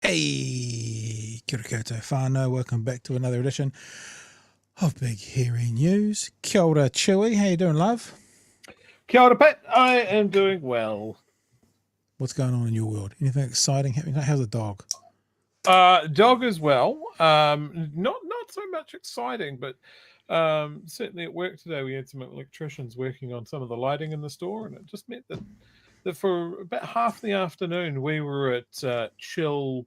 Hey, kia ora koutou whānau. Welcome back to another edition of Big Hairy News. Kia ora, Chewy. How you doing, love? Kia ora, Pat. I am doing well. What's going on in your world? Anything exciting happening? How's the dog? Dog as well. Not so much exciting, but certainly at work today we had some electricians working on some of the lighting in the store, and it just meant that for about half the afternoon we were at chill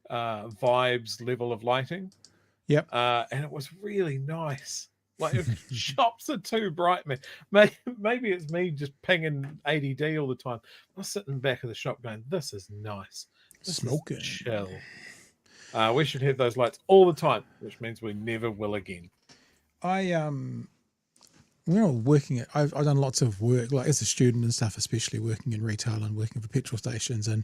vibes level of lighting. Yep. And it was really nice. Like, if shops are too bright, man. Maybe it's me just pinging ADD all the time. I was sitting back of the shop going, this is nice. This Smoking. is chill. We should have those lights all the time, which means we never will again. Working at, I've done lots of work, like as a student and stuff, especially working in retail and working for petrol stations. And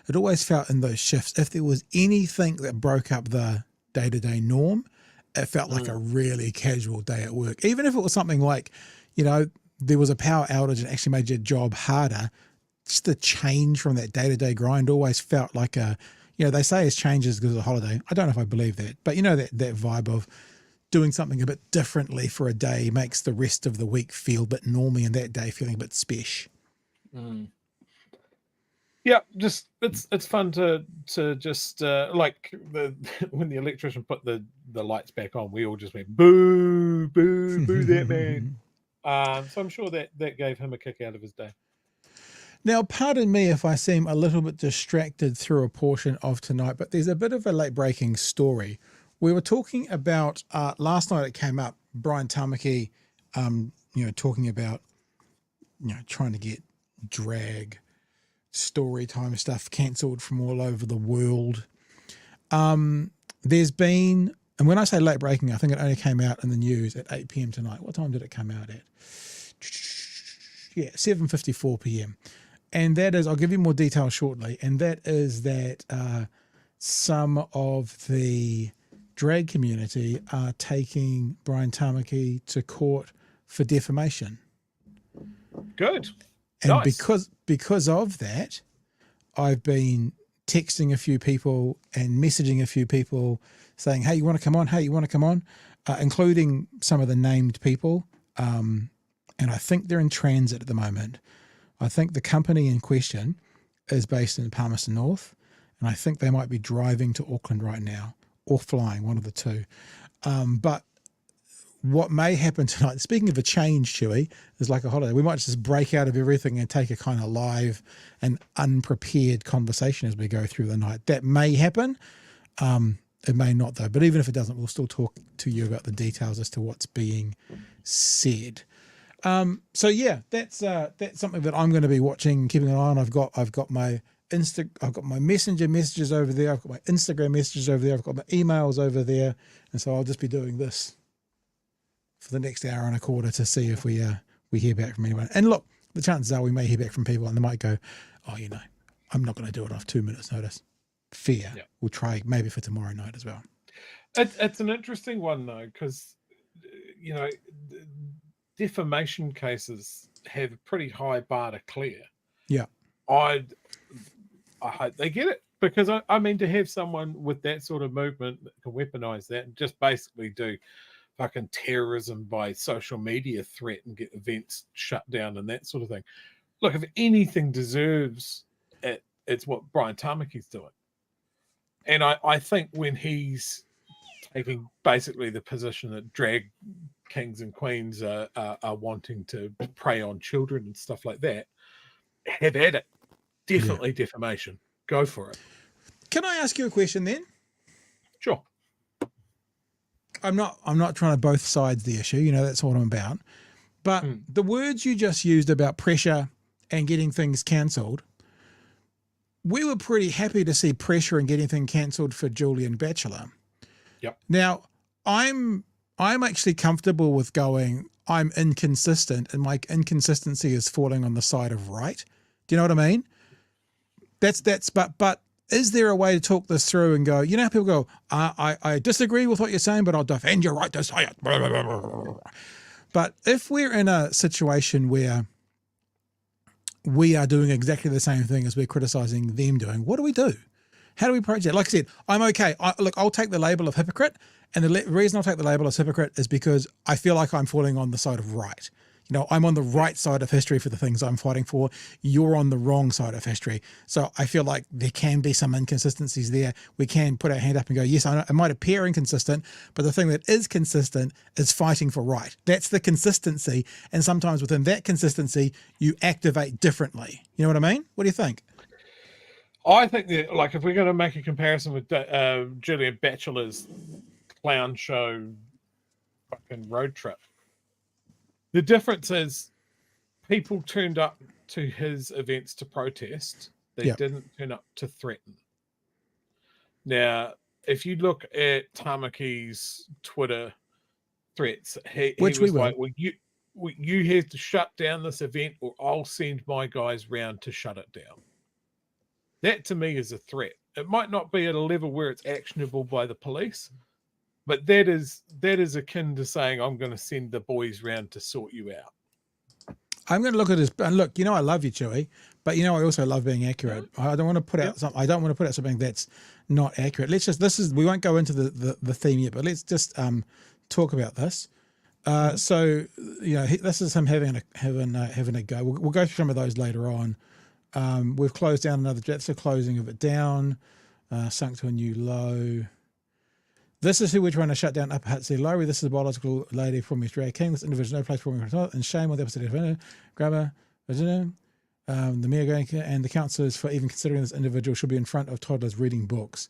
it always felt in those shifts, if there was anything that broke up the day-to-day norm, it felt like a really casual day at work. Even if it was something like, there was a power outage and actually made your job harder, just the change from that day-to-day grind always felt like they say it's changes because of the holiday. I don't know if I believe that, but that vibe of doing something a bit differently for a day makes the rest of the week feel a bit normy and that day feeling a bit special. Yeah, just it's fun to just like when the electrician put the lights back on, we all just went boo, boo, boo that man. So I'm sure that gave him a kick out of his day. Now, pardon me if I seem a little bit distracted through a portion of tonight, but there's a bit of a late-breaking story. We were talking about, last night it came up, Brian Tamaki, talking about, trying to get drag story time stuff cancelled from all over the world. There's been, and when I say late-breaking, I think it only came out in the news at 8 p.m. tonight. What time did it come out at? Yeah, 7:54 p.m. And that is, I'll give you more details shortly, and that is that some of the drag community are taking Brian Tamaki to court for defamation. Good. And nice. because of that, I've been texting a few people and messaging a few people saying, hey, you want to come on? Hey, you want to come on? Including some of the named people. And I think they're in transit at the moment. I think the company in question is based in Palmerston North, and I think they might be driving to Auckland right now or flying, one of the two. But what may happen tonight, speaking of a change, Chewy, is like a holiday. We might just break out of everything and take a kind of live and unprepared conversation as we go through the night. That may happen. It may not, though. But even if it doesn't, we'll still talk to you about the details as to what's being said. So yeah, that's something that I'm going to be watching, keeping an eye on. I've got my Messenger messages over there. I've got my Instagram messages over there. I've got my emails over there, and so I'll just be doing this for the next hour and a quarter to see if we hear back from anyone. And look, the chances are we may hear back from people, and they might go, "Oh, I'm not going to do it off 2 minutes' notice." Fair. Yeah. We'll try maybe for tomorrow night as well. It's an interesting one though, because defamation cases have a pretty high bar to clear. Yeah. I hope they get it, because I mean, to have someone with that sort of movement that can weaponize that and just basically do fucking terrorism by social media threat and get events shut down and that sort of thing. Look, if anything deserves it, it's what Brian Tamaki's doing. And I think when he's taking basically the position that drag kings and queens are wanting to prey on children and stuff like that, have at it. Definitely defamation. Go for it. Can I ask you a question then? Sure. I'm not trying to both sides the issue, that's what I'm about. But the words you just used about pressure and getting things cancelled, we were pretty happy to see pressure and getting things cancelled for Julian Batchelor. Yep. Now, I'm actually comfortable with going, I'm inconsistent, and my inconsistency is falling on the side of right. Do you know what I mean? But is there a way to talk this through and go, people go, I disagree with what you're saying, but I'll defend your right to say it. But if we're in a situation where we are doing exactly the same thing as we're criticizing them doing, what do we do? How do we approach that? Like I said, I'm okay. Look, I'll take the label of hypocrite. And the reason I'll take the label as hypocrite is because I feel like I'm falling on the side of right. You know, I'm on the right side of history for the things I'm fighting for. You're on the wrong side of history. So I feel like there can be some inconsistencies there. We can put our hand up and go, yes, I know it might appear inconsistent, but the thing that is consistent is fighting for right. That's the consistency. And sometimes within that consistency, you activate differently. You know what I mean? What do you think? I think that, like, if we're going to make a comparison with Julian Batchelor's clown show fucking road trip, the difference is people turned up to his events to protest. They didn't turn up to threaten. Now, if you look at Tamaki's Twitter threats, he was like, well, you have to shut down this event or I'll send my guys round to shut it down. That to me is a threat. It might not be at a level where it's actionable by the police, but that is akin to saying, I'm going to send the boys round to sort you out. I'm going to look at this, and look, you know, I love you, Chewy, but you know, I also love being accurate. I don't want to put out something. I don't want to put out something that's not accurate. We won't go into the theme yet, but let's just talk about this. So, you know, this is him having a go. We'll go through some of those later on. We've closed down that's the closing of it down, sunk to a new low. This is who we're trying to shut down, Upper Hutt Lowry. This is a biological lady from Australia King. This individual no place for me, and shame on the episode of Grabber, the mayor and the councillors for even considering this individual should be in front of toddlers reading books.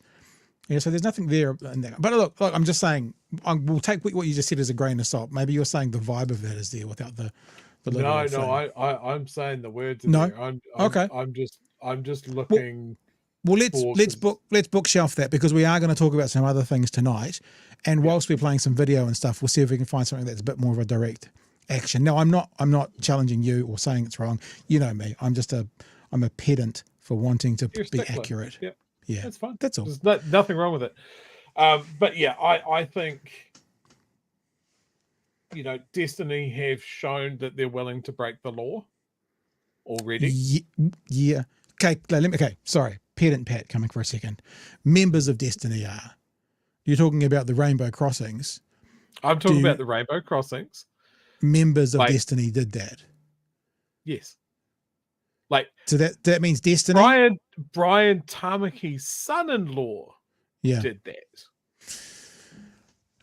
Yeah, so there's nothing there. But look, I'm just saying, we'll take what you just said as a grain of salt. Maybe you're saying the vibe of that is there without the literal thing. I'm saying the words. No, there. okay. I'm just looking. Well, let's bookshelf that because we are going to talk about some other things tonight. And whilst we're playing some video and stuff, we'll see if we can find something that's a bit more of a direct action. No, I'm not challenging you or saying it's wrong. You know me. I'm a pedant for wanting to be accurate. Yeah, that's fine. That's all. There's nothing wrong with it. But yeah, I think, you know, Destiny have shown that they're willing to break the law already. Yeah. Okay. Sorry. Pedant Pat coming for a second. Members of Destiny are. You're talking about the Rainbow Crossings. I'm talking about the Rainbow Crossings. Members of Destiny did that. Yes. Like, so that means Destiny. Brian Tamaki's son-in-law did that.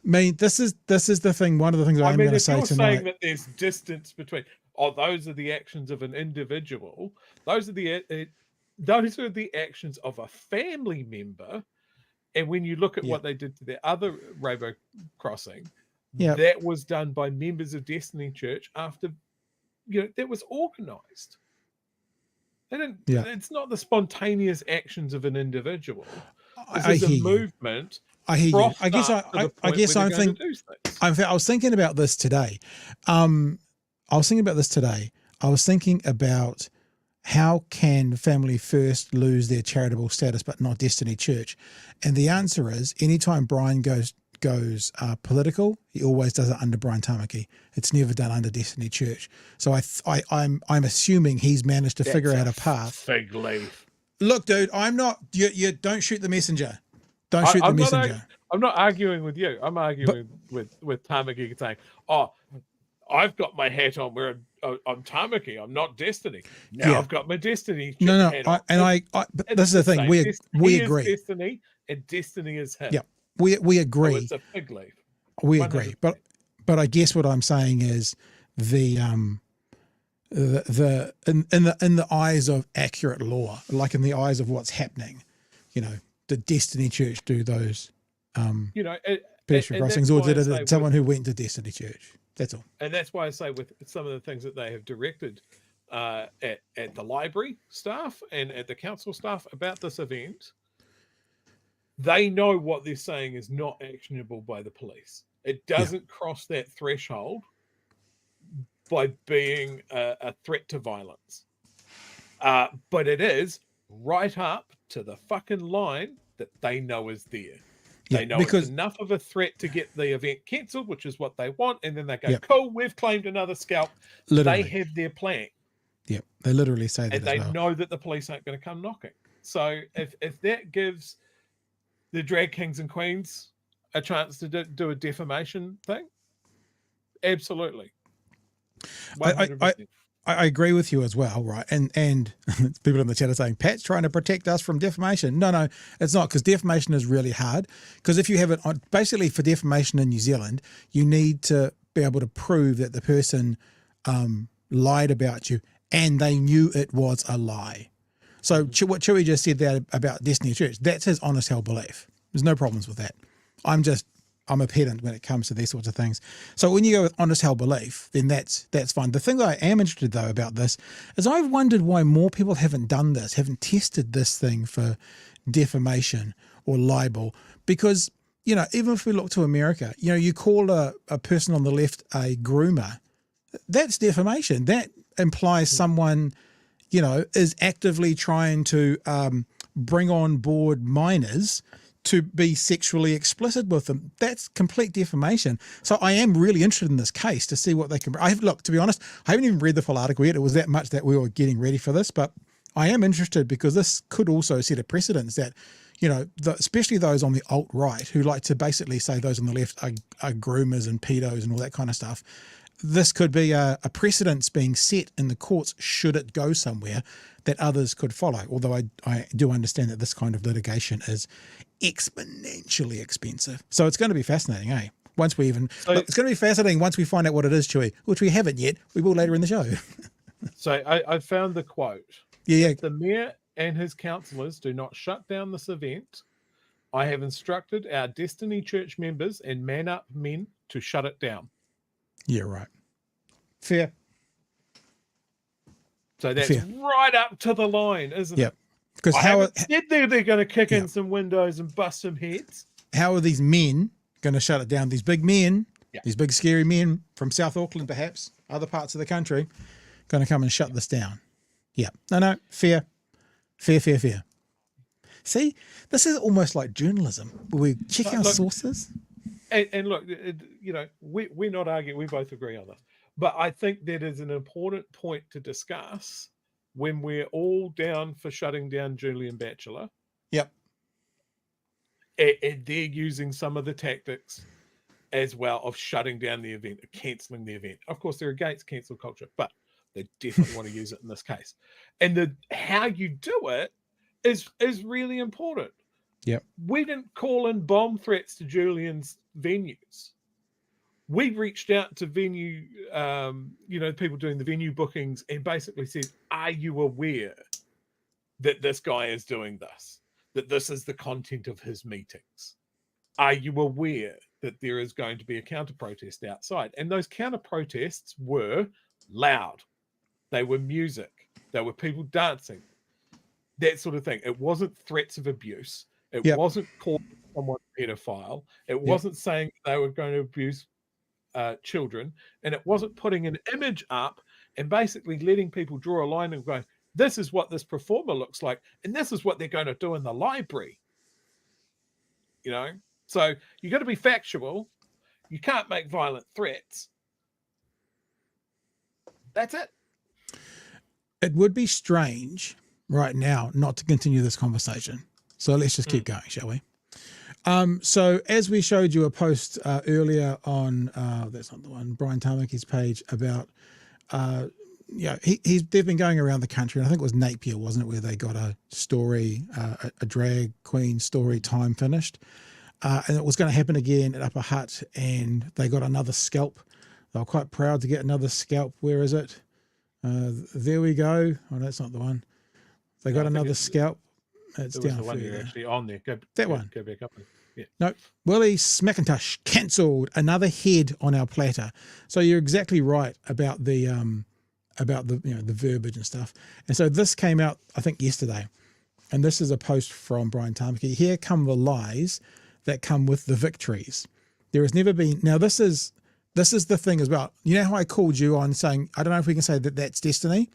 I mean, this is the thing. One of the things I'm going to say tonight. Saying that there's distance between. Those are the actions of an individual. Those are the actions of a family member. And when you look at what they did to their other Rainbow Crossing, that was done by members of Destiny Church after, you know, that was organized. They didn't. It's not the spontaneous actions of an indivial. This is a movement. I hear you. I guess I'm thinking. I was thinking about this today. I was thinking about how can Family First lose their charitable status but not Destiny Church? And the answer is anytime Brian goes political, he always does it under Brian Tamaki. It's never done under Destiny Church. So I'm assuming he's managed to figure out a path. Fig leaf. Look, dude, I'm not. You don't shoot the messenger. Don't shoot the messenger. I'm not arguing with you. I'm arguing with Tamaki saying, I've got my hat on where I'm Tamaki. I'm not Destiny. Now I've got my Destiny. No. But this is the thing. We agree. Destiny and Destiny is him. Yeah, we agree. So it's a fig leaf. We agree. But I guess what I'm saying is in the eyes of accurate law, like in the eyes of what's happening, you know, did Destiny Church do those pedestrian crossings, or did it someone who went to Destiny Church? That's all. And that's why I say with some of the things that they have directed at the library staff and at the council staff about this event, they know what they're saying is not actionable by the police. It doesn't cross that threshold by being a threat to violence. But it is right up to the fucking line that they know is there. They know it's enough of a threat to get the event cancelled, which is what they want, and then they go, cool, we've claimed another scalp. Literally. They have their plan. Yeah, they literally say that. And they know that the police aren't going to come knocking. So if that gives the drag kings and queens a chance to do a defamation thing, absolutely. 100%. I agree with you as well, right? And people in the chat are saying, Pat's trying to protect us from defamation. No, it's not, because defamation is really hard. Because if you have it on, basically for defamation in New Zealand, you need to be able to prove that the person lied about you and they knew it was a lie. So what Chewy just said there about Destiny Church, that's his honest held belief. There's no problems with that. I'm a pedant when it comes to these sorts of things. So when you go with honest held belief, then that's fine. The thing that I am interested though about this is I've wondered why more people haven't done this, haven't tested this thing for defamation or libel, because, you know, even if we look to America, you know, you call a person on the left a groomer, that's defamation. That implies someone, you know, is actively trying to bring on board minors to be sexually explicit with them. That's complete defamation. So I am really interested in this case to see what they can. Look, to be honest, I haven't even read the full article yet. It was that much that we were getting ready for this, but I am interested because this could also set a precedence that, you know, especially those on the alt-right who like to basically say those on the left are groomers and pedos and all that kind of stuff. This could be a precedence being set in the courts should it go somewhere that others could follow. Although I do understand that this kind of litigation is exponentially expensive. So it's going to be fascinating, eh? It's going to be fascinating once we find out what it is, Chewy, which we haven't yet. We will later in the show. So I found the quote. Yeah. If the mayor and his councillors do not shut down this event, I have instructed our Destiny Church members and Man Up men to shut it down. Yeah, right. Fair. So that's right up to the line, isn't it? Because said they're going to kick in some windows and bust some heads. How are these men going to shut it down? These big men, these big scary men from South Auckland, perhaps other parts of the country, going to come and shut this down. Yeah. No. Fair. See, this is almost like journalism, where we check our sources. And look, you know, we're not arguing. We both agree on this. But I think that is an important point to discuss when we're all down for shutting down Julian Batchelor. Yep. And they're using some of the tactics as well of shutting down the event, or cancelling the event. Of course, they're against cancel culture, but they definitely want to use it in this case. And how you do it is really important. Yep. We didn't call in bomb threats to Julian's venues. We reached out to venue, people doing the venue bookings and basically said, are you aware that this guy is doing this? That this is the content of his meetings? Are you aware that there is going to be a counter protest outside? And those counter protests were loud. They were music. They were people dancing. That sort of thing. It wasn't threats of abuse. It wasn't calling someone a pedophile. It wasn't saying they were going to abuse children, and it wasn't putting an image up and basically letting people draw a line and go, this is what this performer looks like, and this is what they're going to do in the library. You know, so you got to be factual. You can't make violent threats. That's it. It would be strange right now not to continue this conversation. So let's just keep going, shall we? So as we showed you a post earlier on, that's not the one, Brian Tamaki's page about, they've been going around the country, and I think it was Napier, wasn't it, where they got a story, a drag queen story time finished. And it was going to happen again at Upper Hutt, and they got another scalp. They were quite proud to get another scalp. Where is it? There we go. Oh, that's not the one. They got another scalp. It's down the one further. you're actually on there. Go back up. Yeah. No, Willis McIntosh cancelled another head on our platter. So you're exactly right about the the verbiage and stuff. And so this came out, I think, yesterday. And this is a post from Brian Tamaki. Here come the lies that come with the victories. There has never been. Now this is the thing as well. You know how I called you on saying, I don't know if we can say that that's destiny.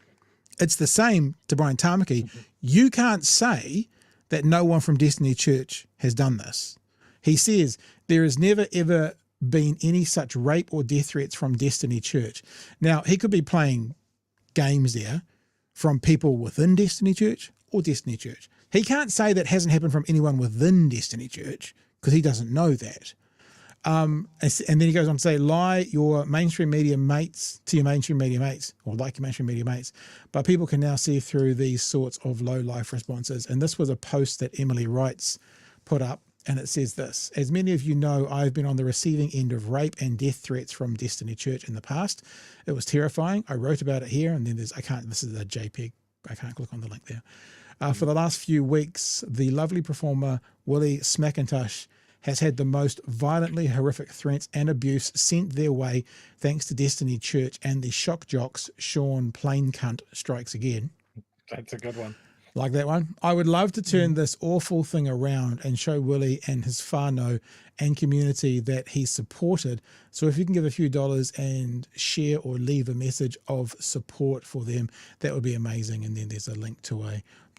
It's the same to Brian Tamaki. Mm-hmm. You can't say that no one from Destiny Church has done this. He says there has never, ever been any such rape or death threats from Destiny Church. Now, he could be playing games there from people within Destiny Church or Destiny Church. He can't say that hasn't happened from anyone within Destiny Church because he doesn't know that. And then he goes on to say, lie your mainstream media mates to your mainstream media mates, or like your mainstream media mates, but people can now see through these sorts of low life responses. And this was a post that Emily Wrights put up, and it says this: as many of you know, I've been on the receiving end of rape and death threats from Destiny Church in the past. It was terrifying. I wrote about it here, and then this is a JPEG. I can't click on the link there. For the last few weeks, the lovely performer Willis McIntosh has had the most violently horrific threats and abuse sent their way thanks to Destiny Church and the shock jocks Sean Plaincunt strikes again. That's a good one. Like that one. I would love to turn this awful thing around and show Willie and his whānau and community that he supported. So if you can give a few dollars and share or leave a message of support for them, that would be amazing. And then there's a link to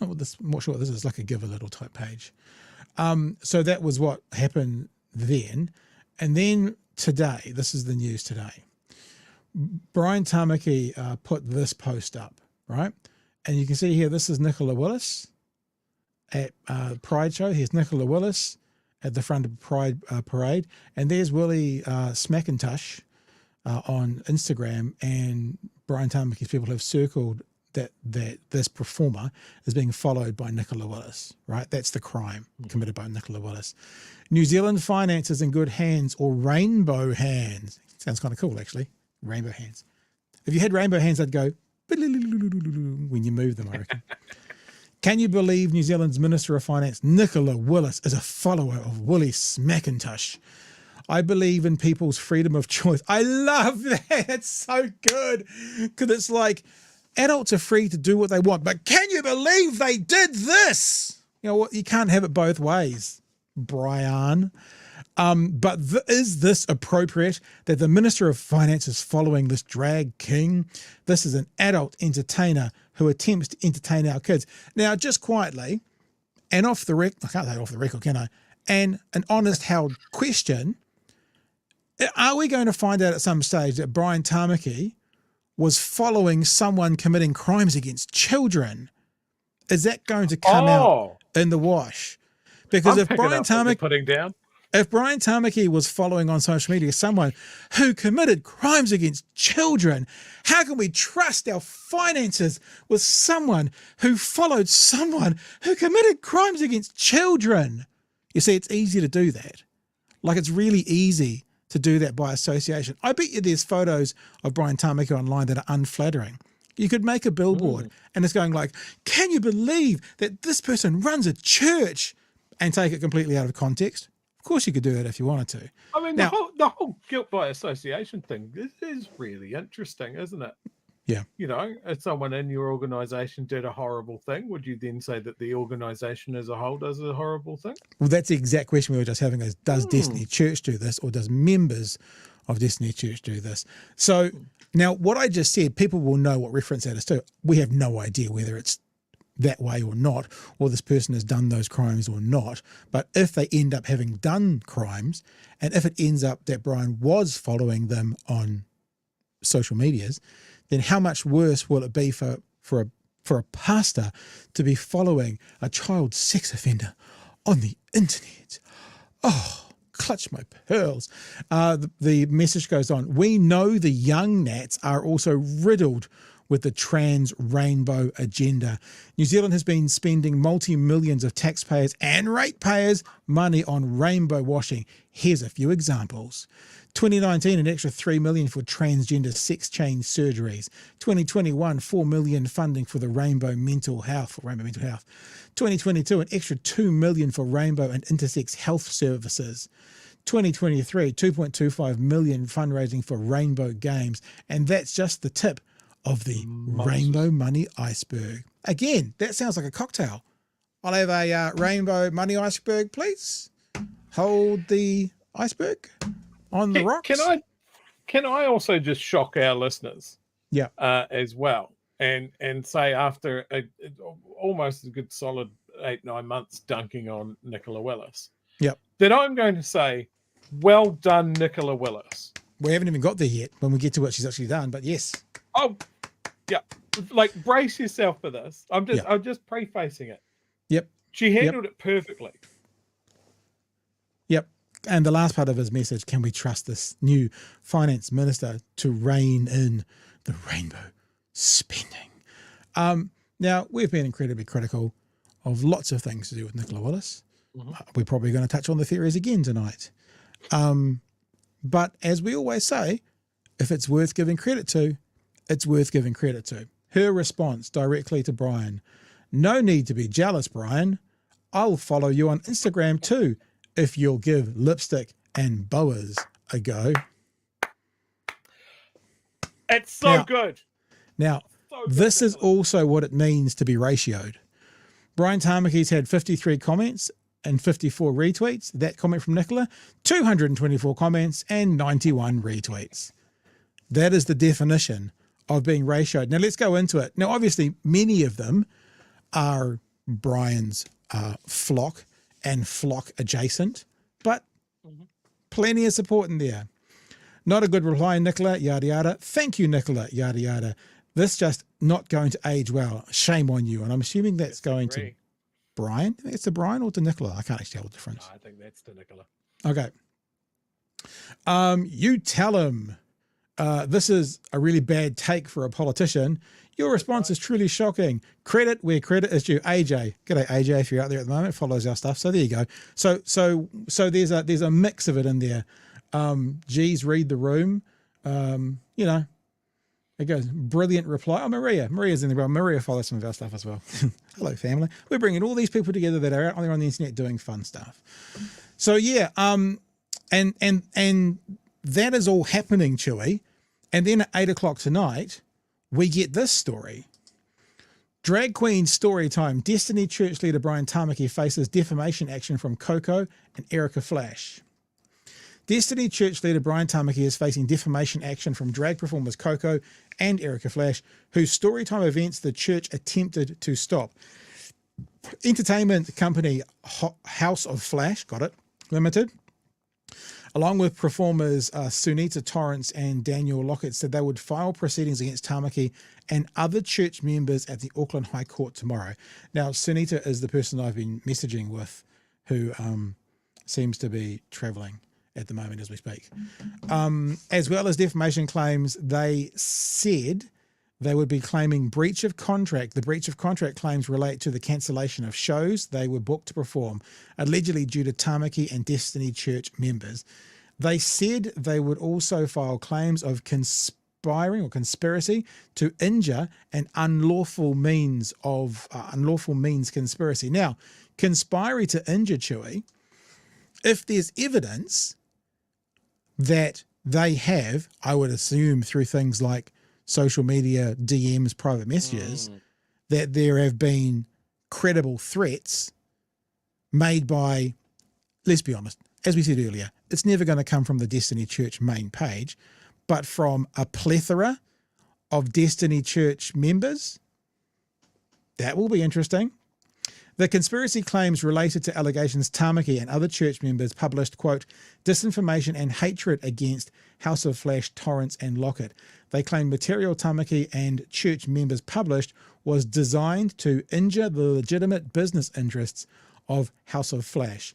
I'm not sure what this is, like a give a little type page. So that was what happened then. And then today, this is the news today. Brian Tamaki put this post up, right? And you can see here, this is Nicola Willis at Pride Show. Here's Nicola Willis at the front of Pride Parade. And there's Willie Smackintosh on Instagram. And Brian Tamaki's people have circled that this performer is being followed by Nicola Willis, right? That's the crime committed by Nicola Willis. New Zealand finances in good hands, or rainbow hands. Sounds kind of cool, actually. Rainbow hands. If you had rainbow hands, they'd go when you move them, I reckon. Can you believe New Zealand's Minister of Finance, Nicola Willis, is a follower of Willis McIntosh? I believe in people's freedom of choice. I love that. It's so good. Because it's like, adults are free to do what they want, but can you believe they did this? You know what? You can't have it both ways, Brian. But is this appropriate that the Minister of Finance is following this drag king? This is an adult entertainer who attempts to entertain our kids. Now, just quietly, and off the record, I can't say off the record, can I? And an honest held question, are we going to find out at some stage that Brian Tamaki was following someone committing crimes against children? Is that going to come out in the wash? Because if Brian Tamaki was following on social media someone who committed crimes against children, how can we trust our finances with someone who followed someone who committed crimes against children? You see, it's easy to do that. Like, it's really easy to do that by association. I bet you there's photos of Brian Tamaki online that are unflattering. You could make a billboard and it's going like, can you believe that this person runs a church, and take it completely out of context? Of course you could do it if you wanted to. I mean, now, the whole guilt by association thing is really interesting, isn't it? Yeah. You know, if someone in your organization did a horrible thing, would you then say that the organization as a whole does a horrible thing? Well, that's the exact question we were just having, is does Destiny Church do this, or does members of Destiny Church do this? So now what I just said, people will know what reference that is to. We have no idea whether it's that way or not, or this person has done those crimes or not. But if they end up having done crimes, and if it ends up that Brian was following them on social medias, then how much worse will it be for a pastor to be following a child sex offender on the internet? Oh, clutch my pearls. The message goes on. We know the young nats are also riddled with the trans rainbow agenda. New Zealand has been spending multi-millions of taxpayers and ratepayers' money on rainbow washing. Here's a few examples. 2019, an extra $3 million for transgender sex change surgeries. 2021, $4 million funding for the rainbow mental health. 2022, an extra $2 million for rainbow and intersex health services. 2023, $2.25 million fundraising for rainbow games. And that's just the tip of the rainbow money iceberg. Again, that sounds like a cocktail. I'll have a rainbow money iceberg, please. Hold the iceberg on the rocks. Can I also just shock our listeners? Yeah. As well, and say after almost a good solid 8-9 months dunking on Nicola Willis, that I'm going to say, well done, Nicola Willis. We haven't even got there yet when we get to what she's actually done, but yes. Oh, yeah. Like, brace yourself for this. I'm just prefacing it. Yep. She handled it perfectly. Yep. And the last part of his message, can we trust this new finance minister to rein in the rainbow spending? Now, we've been incredibly critical of lots of things to do with Nicola Willis. We're probably going to touch on the theories again tonight. But as we always say, if it's worth giving credit to, it's worth giving credit to. Her response directly to Brian: no need to be jealous, Brian. I'll follow you on Instagram too, if you'll give lipstick and boas a go. It's so good. Now, this is also what it means to be ratioed. Brian Tamaki's had 53 comments and 54 retweets. That comment from Nicola, 224 comments and 91 retweets. That is the definition of being ratioed. Now, let's go into it. Now, obviously, many of them are Brian's flock and flock adjacent, but plenty of support in there. Not a good reply, Nicola, yada, yada. Thank you, Nicola, yada, yada. This just not going to age well. Shame on you. And I'm assuming that's going to Brian. I think it's to Brian or to Nicola. I can't actually tell the difference. No, I think that's to Nicola. Okay. You tell him this is a really bad take for a politician. Your response is truly shocking. Credit where credit is due. AJ. G'day, AJ, if you're out there at the moment, follows our stuff. So there you go. So there's a mix of it in there. Geez, read the room. You know, it goes, brilliant reply. Oh, Maria's in the room. Maria follows some of our stuff as well. Hello, family. We're bringing all these people together that are out there on the internet doing fun stuff. So yeah, and that is all happening, Chewy. And then at 8 o'clock tonight, we get this story. Drag Queen story time. Destiny Church leader Brian Tamaki faces defamation action from Coco and Erica Flash. Destiny Church leader Brian Tamaki is facing defamation action from drag performers Coco and Erica Flash, whose storytime events the church attempted to stop. Entertainment company House of Flash, got it, Limited, along with performers Sunita Torrance and Daniel Lockett, said they would file proceedings against Tamaki and other church members at the Auckland High Court tomorrow. Now, Sunita is the person I've been messaging with, who seems to be travelling at the moment as we speak. As well as defamation claims, they said they would be claiming breach of contract. The breach of contract claims relate to the cancellation of shows they were booked to perform, allegedly due to Tamaki and Destiny Church members. They said they would also file claims of conspiring or conspiracy to injure and unlawful means conspiracy. Now, conspiring to injure, Chewy, if there's evidence that they have, I would assume through things like social media, DMs, private messages, that there have been credible threats made by, let's be honest, as we said earlier, it's never going to come from the Destiny Church main page, but from a plethora of Destiny Church members. That will be interesting. The conspiracy claims related to allegations Tamaki and other church members published, quote, disinformation and hatred against House of Flash, Torrance and Lockett. They claim material Tamaki and church members published was designed to injure the legitimate business interests of House of Flash.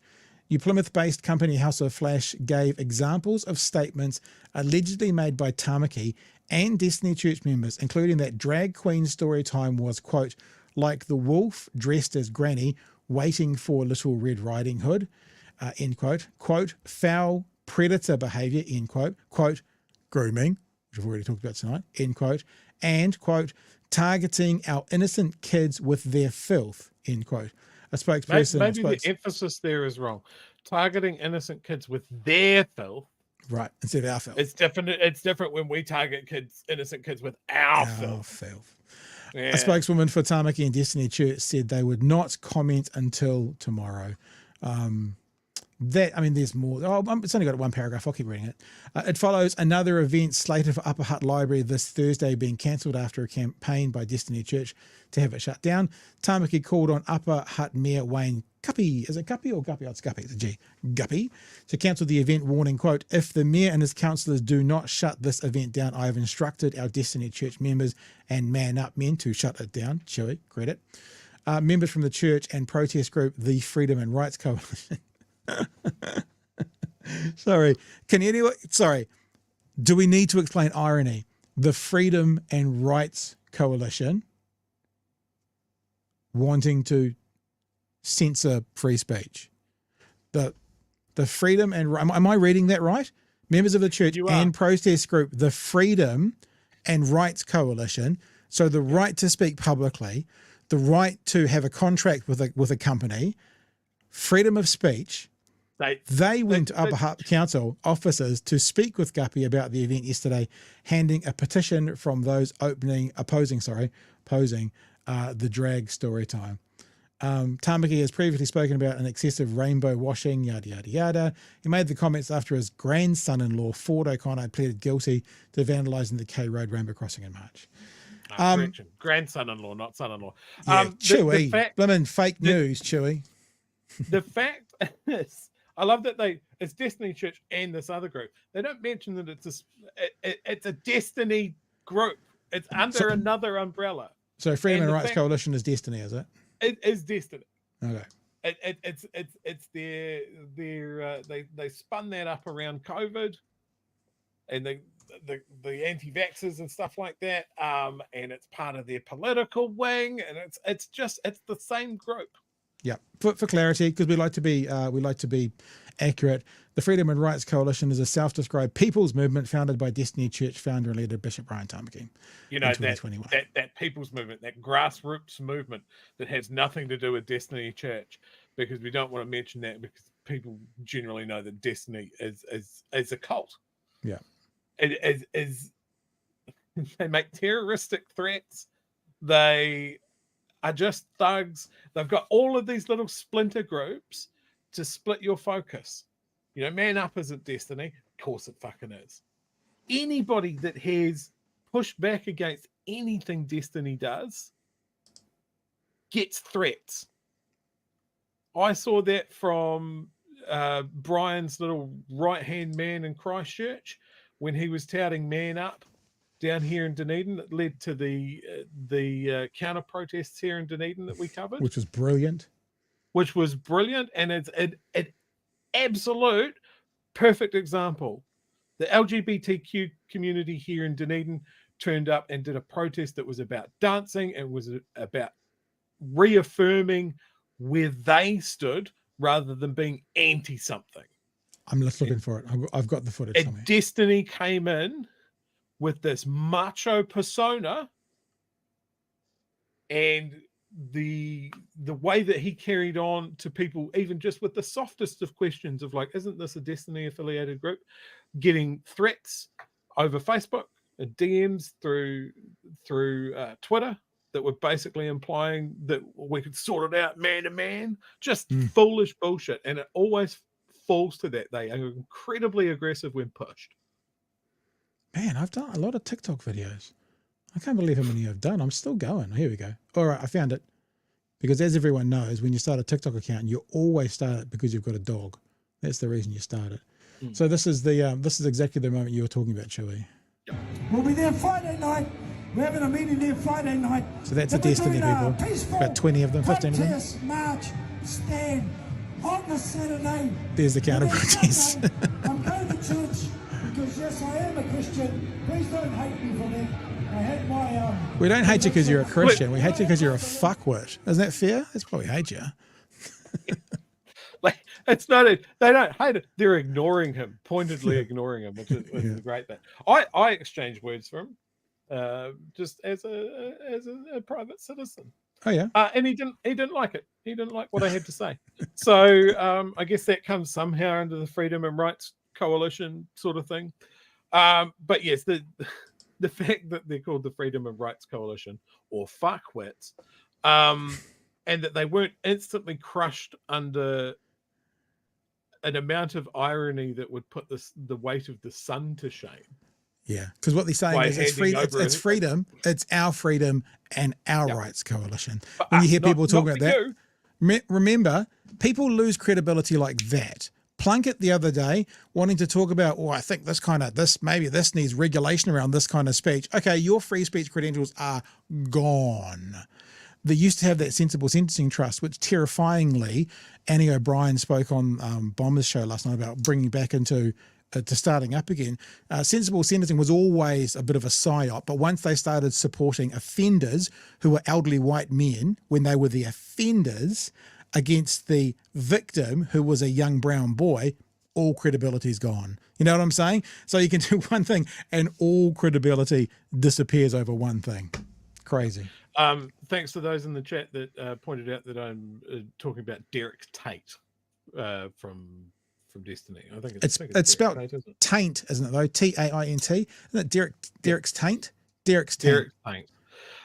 New Plymouth-based company House of Flash gave examples of statements allegedly made by Tamaki and Destiny Church members, including that drag queen story time was, quote, like the wolf dressed as Granny waiting for Little Red Riding Hood, end quote, quote, foul predator behavior, end quote, quote, grooming, which I've already talked about tonight, end quote, and, quote, targeting our innocent kids with their filth, end quote. A spokesperson. Maybe the emphasis there is wrong. Targeting innocent kids with their filth. Right, instead of our filth. It's different when we target innocent kids with our filth. Yeah. A spokeswoman for Tamaki and Destiny Church said they would not comment until tomorrow. There's more. It's only got one paragraph. I'll keep reading it. It follows another event slated for Upper Hutt Library this Thursday being cancelled after a campaign by Destiny Church to have it shut down. Tamaki called on Upper Hutt Mayor Wayne Guppy. Is it Guppy or Guppy? Oh, it's Guppy. It's a G. Guppy. To cancel the event, warning, quote, if the mayor and his councillors do not shut this event down, I have instructed our Destiny Church members and Man Up men to shut it down. Chewy, credit. members from the church and protest group, the Freedom and Rights Coalition. Sorry. Do we need to explain irony? The Freedom and Rights Coalition wanting to censor free speech. The Freedom and, am I reading that right? Members of the church and protest group, the Freedom and Rights Coalition. So the right to speak publicly, the right to have a contract with a company, freedom of speech. They went to Upper Council officers to speak with Guppy about the event yesterday, handing a petition from those opposing the drag story time. Tamaki has previously spoken about an excessive rainbow washing, yada, yada, yada. He made the comments after his grandson-in-law, Ford O'Connor, pleaded guilty to vandalising the K Road rainbow crossing in March. Correction. Grandson-in-law, not son-in-law. Chewy. Blimmin' fake news, Chewy. The fact is, I love that it's Destiny Church and this other group. They don't mention that it's a Destiny group. It's under another umbrella. So Freedom and Rights Coalition is Destiny, is it? It is Destiny. Okay. It's their they spun that up around COVID, and the anti-vaxxers and stuff like that. And it's part of their political wing, and it's the same group. Yeah. For clarity, because we like to be accurate. The Freedom and Rights Coalition is a self-described people's movement founded by Destiny Church founder and leader Bishop Brian Tamaki. You know, that people's movement, that grassroots movement that has nothing to do with Destiny Church, because we don't want to mention that because people generally know that Destiny is a cult. Yeah. It is they make terroristic threats. They are just thugs. They've got all of these little splinter groups to split your focus. You know, Man Up isn't Destiny. Of course it fucking is. Anybody that has pushed back against anything Destiny does gets threats. I saw that from Brian's little right-hand man in Christchurch when he was touting Man Up down here in Dunedin. That led to the counter protests here in Dunedin that we covered, which was brilliant. And it's an absolute perfect example. The LGBTQ community here in Dunedin turned up and did a protest that was about dancing and was about reaffirming where they stood rather than being anti something. I'm just looking for it. I've got the footage. And Destiny came in with this macho persona, and the way that he carried on to people, even just with the softest of questions of like, isn't this a Destiny affiliated group, getting threats over Facebook, DMs through Twitter that were basically implying that we could sort it out man to man, just foolish bullshit. And it always falls to that. They are incredibly aggressive when pushed. Man, I've done a lot of TikTok videos. I can't believe how many I've done. I'm still going. Here we go. All right, I found it. Because as everyone knows, when you start a TikTok account, you always start it because you've got a dog. That's the reason you start it. So this is exactly the moment you were talking about, Chewy. We'll be there Friday night. We're having a meeting there Friday night. So that's a Destiny people. About 20 of them, 15 of them. Protest, march, stand on the Saturday. There's the counter protest. I'm going to church because yes, I am a Christian. Please don't hate me for that. I hate my We don't hate you because you're a Christian. We hate you because you're a fuckwit. Isn't that fair? That's why we hate you. Like, it's not they don't hate it. They're ignoring him, pointedly ignoring him, which is a great thing. I exchanged words for him, just as a private citizen. Oh yeah. And he didn't like it. He didn't like what I had to say. So I guess that comes somehow under the Freedom and Rights Coalition sort of thing. But yes, the fact that they're called the Freedom and Rights Coalition or fuckwits, and that they weren't instantly crushed under an amount of irony that would put the weight of the sun to shame. Yeah, because what they're saying is it's freedom, it's our freedom and our rights coalition. When you hear people talk about that, remember, people lose credibility like that. Plunkett the other day wanting to talk about, I think maybe this needs regulation around this kind of speech. Okay, your free speech credentials are gone. they used to have that sensible sentencing trust, which terrifyingly, Annie O'Brien spoke on Bomber's show last night about bringing back into to starting up again. Sensible sentencing was always a bit of a psyop, but once they started supporting offenders who were elderly white men when they were the offenders against the victim who was a young brown boy, all credibility is gone. You know what I'm saying? So you can do one thing and all credibility disappears over one thing. Crazy. Thanks to those in the chat that pointed out that I'm talking about Derek Tate from Destiny. I think it's spelled Tate, isn't it? taint, isn't it though? Taint. Isn't it Derek's taint? Derek's taint.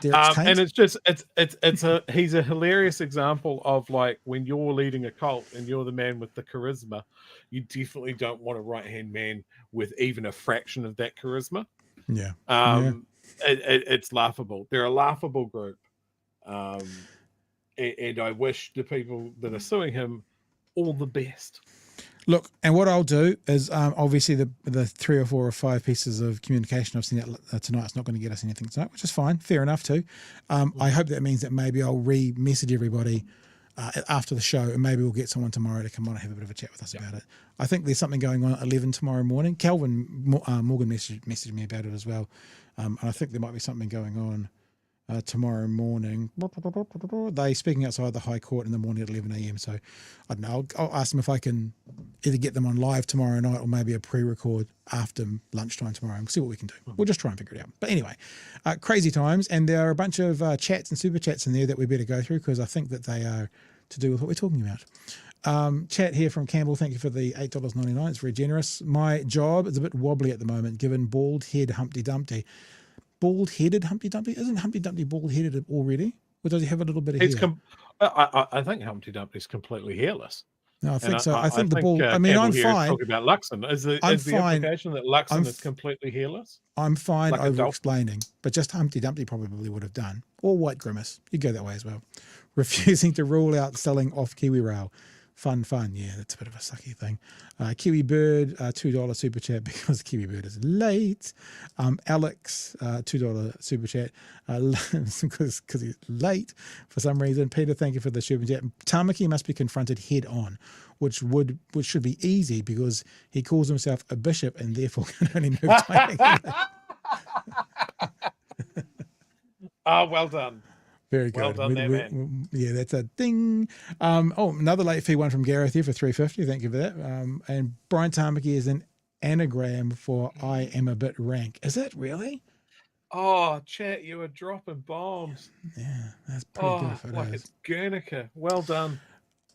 Derek's taint. And it's just he's a hilarious example of like when you're leading a cult and you're the man with the charisma, you definitely don't want a right-hand man with even a fraction of that charisma. Yeah. It's laughable. They're a laughable group. And I wish the people that are suing him all the best. Look, and what I'll do is obviously the 3 or 4 or 5 pieces of communication I've seen out tonight is not going to get us anything tonight, which is fine, fair enough too. I hope that means that maybe I'll re-message everybody after the show, and maybe we'll get someone tomorrow to come on and have a bit of a chat with us about it. I think there's something going on at 11 tomorrow morning. Calvin Morgan messaged me about it as well, and I think there might be something going on tomorrow morning. They speaking outside the High Court in the morning at 11 a.m. So I don't know. I'll ask them if I can either get them on live tomorrow night or maybe a pre-record after lunchtime tomorrow and see what we can do. We'll just try and figure it out. But anyway, crazy times, and there are a bunch of chats and super chats in there that we better go through because I think that they are to do with what we're talking about. Chat here from Campbell. Thank you for the $8.99. It's very generous. My job is a bit wobbly at the moment given bald head Humpty Dumpty. Bald-headed Humpty Dumpty? Isn't Humpty Dumpty bald-headed already? Or does he have a little bit of hair? I think Humpty Dumpty's completely hairless. No, I think so. I think the bald... I mean, I'm fine. Talking about Luxon. Is the implication that Luxon is completely hairless? I'm fine like over-explaining, but just Humpty Dumpty probably would have done. Or White Grimace. You go that way as well. Refusing to rule out selling off Kiwi Rail. Fun. Yeah, that's a bit of a sucky thing. Kiwi Bird, $2 super chat because Kiwi Bird is late. Alex, $2 super chat because he's late for some reason. Peter, thank you for the super chat. Tamaki must be confronted head on, which should be easy because he calls himself a bishop and therefore can only move diagonally. Well done. Very good. Well done there, man. Yeah, that's a ding. Another late fee one from Gareth here for $3.50. Thank you for that. And Brian Tamaki is an anagram for I am a bit rank. Is it really? Oh, chat, you were dropping bombs. Yeah, that's pretty good if it like is. It's Guernica. Well done.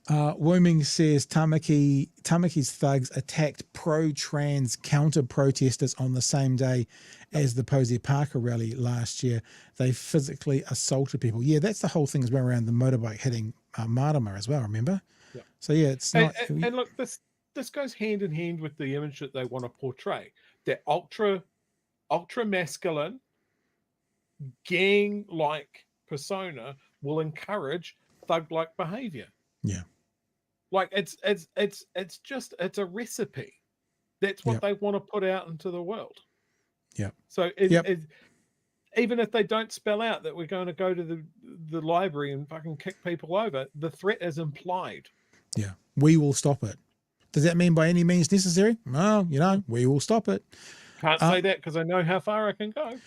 Wooming says Tamaki's thugs attacked pro-trans counter-protesters on the same day as the Posey Parker rally last year. They physically assaulted people. Yeah, that's the whole thing as well around the motorbike hitting Martimer as well, remember? Yeah. So yeah, it's not... And look, this goes hand in hand with the image that they want to portray. That ultra masculine, gang-like persona will encourage thug-like behavior. Yeah. Like it's a recipe. That's what they want to put out into the world. Yeah. So even if they don't spell out that we're going to go to the library and fucking kick people over, the threat is implied. Yeah. We will stop it. Does that mean by any means necessary? Well, we will stop it. Can't say that because I know how far I can go.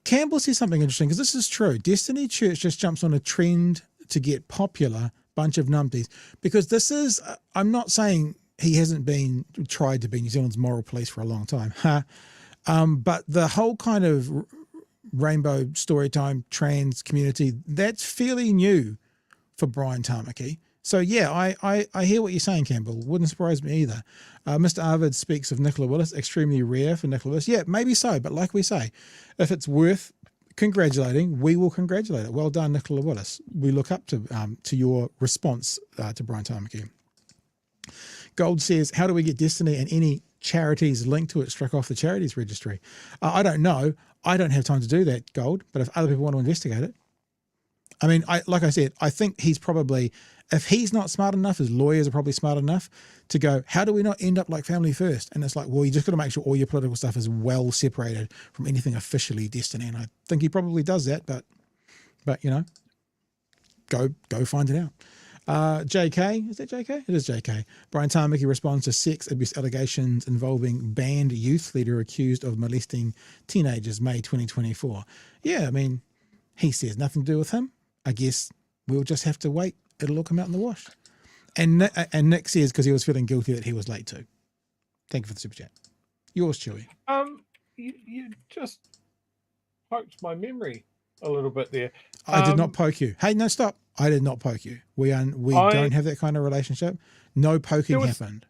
Campbell says something interesting because this is true. Destiny Church just jumps on a trend to get popular. Bunch of numpties, because this is, I'm not saying he hasn't tried to be New Zealand's moral police for a long time, but the whole kind of rainbow storytime trans community, that's fairly new for Brian Tamaki. So yeah, I hear what you're saying, Campbell. Wouldn't surprise me either. Mr. Arvid speaks of Nicola Willis, extremely rare for Nicola Willis. Yeah, maybe so, but like we say, if it's worth congratulating, we will congratulate it. Well done, Nicola Willis. We look up to your response to Brian Tamaki. Gold says, how do we get Destiny and any charities linked to it struck off the charities registry? I don't know. I don't have time to do that, Gold, but if other people want to investigate it. I mean, like I said, I think he's probably, if he's not smart enough, his lawyers are probably smart enough to go, how do we not end up like Family First? And it's like, well, you just got to make sure all your political stuff is well separated from anything officially Destiny. And I think he probably does that, but go find it out. JK, is that JK? It is JK. Brian Tamaki responds to sex abuse allegations involving banned youth leader accused of molesting teenagers, May 2024. Yeah, I mean, he says nothing to do with him. I guess we'll just have to wait. It'll all come out in the wash. And Nick says because he was feeling guilty that he was late too. Thank you for the super chat. Yours, Chewy. You just poked my memory a little bit there. I did not poke you. Hey, no, stop. I did not poke you. We don't have that kind of relationship. No poking happened.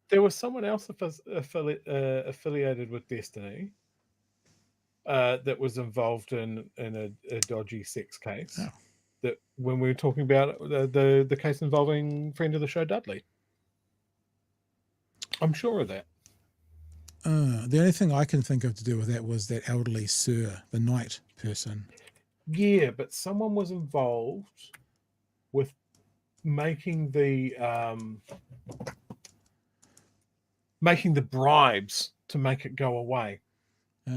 There was someone else affiliated with Destiny that was involved in a dodgy sex case. Oh. That when we were talking about the case involving friend of the show Dudley. I'm sure of that. The only thing I can think of to do with that was that elderly sir, the knight person. Yeah, but someone was involved with making the bribes to make it go away.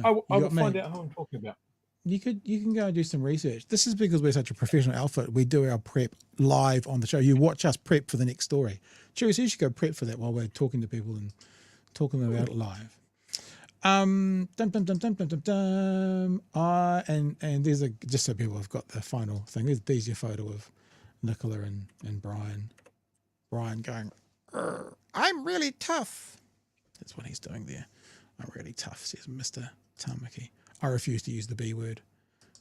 I will find out who I'm talking about. You can go and do some research. This is because we're such a professional outfit. We do our prep live on the show. You watch us prep for the next story. Seriously, you should go prep for that while we're talking to people and talking about it live. And there's just so people have got the final thing. There's your photo of Nicola and Brian. Brian going, I'm really tough. That's what he's doing there. I'm really tough, says Mr. Tamaki. I refuse to use the B word,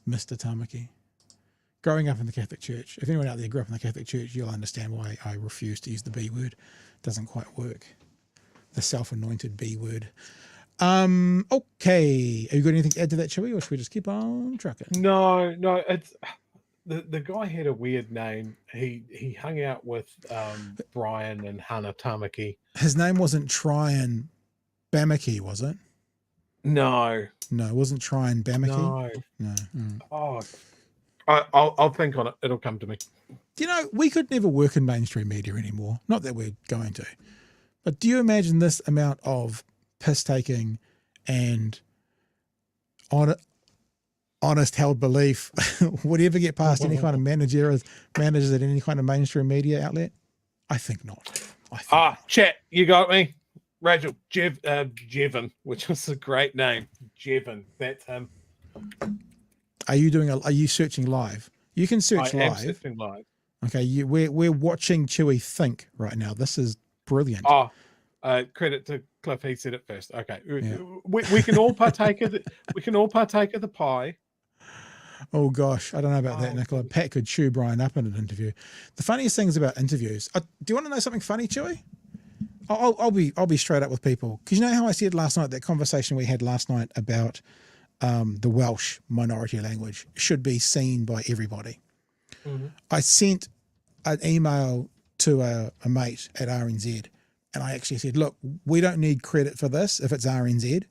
Mr. Tamaki. Growing up in the Catholic Church, if anyone out there grew up in the Catholic Church, you'll understand why I refuse to use the B word. It doesn't quite work. The self-anointed B word. Okay. Have you got anything to add to that, Chewy, or should we just keep on trucking? No, it's the guy had a weird name. He hung out with Brian and Hannah Tamaki. His name wasn't Tryon Bamaki, was it? No, it wasn't Tryon Bamaki. No. Oh, I'll think on it. It'll come to me. You know, we could never work in mainstream media anymore. Not that we're going to, but do you imagine this amount of piss taking and honest held belief would ever get past any kind of managers at any kind of mainstream media outlet? I think not. Chat, you got me. Rachel, Jevon, which was a great name. Jevon, that's him. Are you searching live? You can search live. I am searching live. Okay, we're watching Chewy think right now. This is brilliant. Credit to Cliff, he said it first. Okay, yeah. we can all partake of the pie. Oh gosh, I don't know about that, Nicola. Pat could chew Brian up in an interview. The funniest things about interviews. Do you want to know something funny, Chewy? I'll be straight up with people, because you know how I said last night, that conversation we had last night about the Welsh minority language should be seen by everybody. Mm-hmm. I sent an email to a mate at RNZ, and I actually said, look, we don't need credit for this if it's RNZ,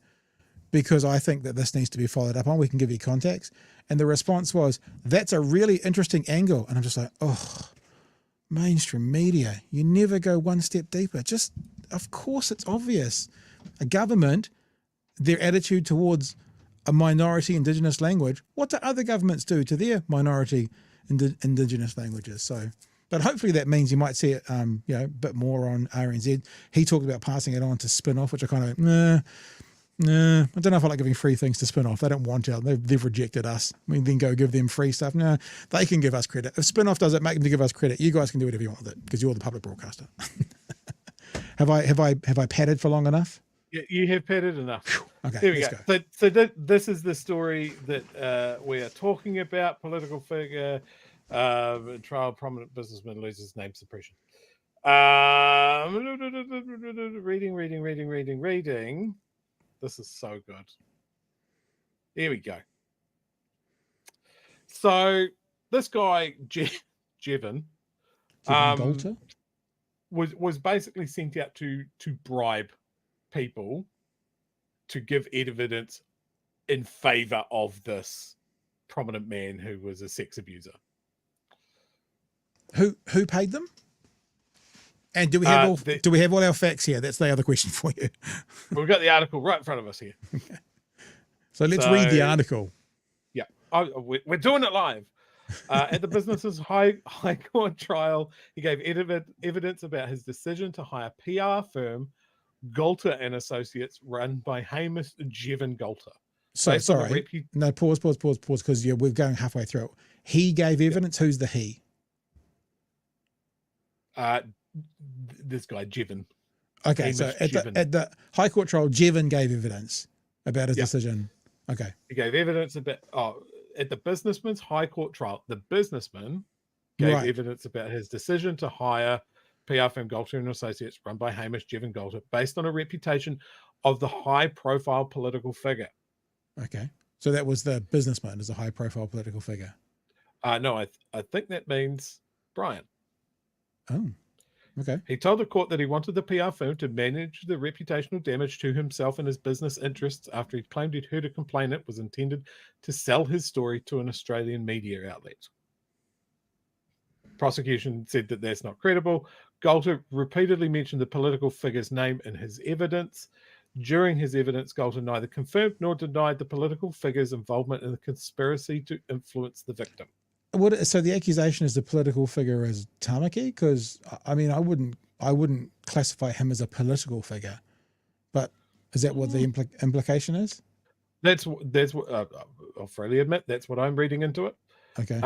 because I think that this needs to be followed up on. We can give you contacts. And the response was, that's a really interesting angle. And I'm just like, mainstream media, you never go one step deeper. Just, of course, it's obvious. A government, their attitude towards a minority Indigenous language, what do other governments do to their minority Indigenous languages? So, but hopefully that means you might see it, a bit more on RNZ. He talked about passing it on to Spin-Off, which I kind of, I don't know if I like giving free things to Spin-Off. They don't want to. They've rejected us. We then go give them free stuff. No, they can give us credit. If Spin-Off does it, make them to give us credit. You guys can do whatever you want with it, because you're the public broadcaster. Have I padded for long enough? Yeah, you have padded enough. Okay, there we go. So this is the story that we are talking about. Political figure, trial prominent businessman loses name suppression. Reading. This is so good. Here we go. So this guy, Jevon, was basically sent out to bribe people to give evidence in favor of this prominent man who was a sex abuser. Who paid them? And do we have all our facts here? That's the other question for you. We've got the article right in front of us here. So let's read the article. Yeah, we're doing it live. At the business's high court trial, he gave evidence about his decision to hire PR firm Galter and Associates, run by Hamish Jevon Galter. So sorry. No, pause, because we're going halfway through it. He gave evidence. Who's the he? This guy, Jevon. Okay, Hamish so at Jevon. the High Court trial, Jevon gave evidence about his decision. Okay. He gave evidence about, at the businessman's High Court trial, the businessman gave evidence about his decision to hire PR firm Galter and Associates, run by Hamish Jevon Galter, based on a reputation of the high-profile political figure. Okay. So that was the businessman as a high-profile political figure. No, I think that means Brian. Oh, okay. He told the court that he wanted the PR firm to manage the reputational damage to himself and his business interests after he claimed he'd heard a complainant was intended to sell his story to an Australian media outlet. Prosecution said that that's not credible. Galter repeatedly mentioned the political figure's name in his evidence. During his evidence, Galter neither confirmed nor denied the political figure's involvement in the conspiracy to influence the victim. So the accusation is the political figure is Tamaki? Because I mean, I wouldn't classify him as a political figure, but is that what the implication is? That's what I'll freely admit that's what I'm reading into it. Okay,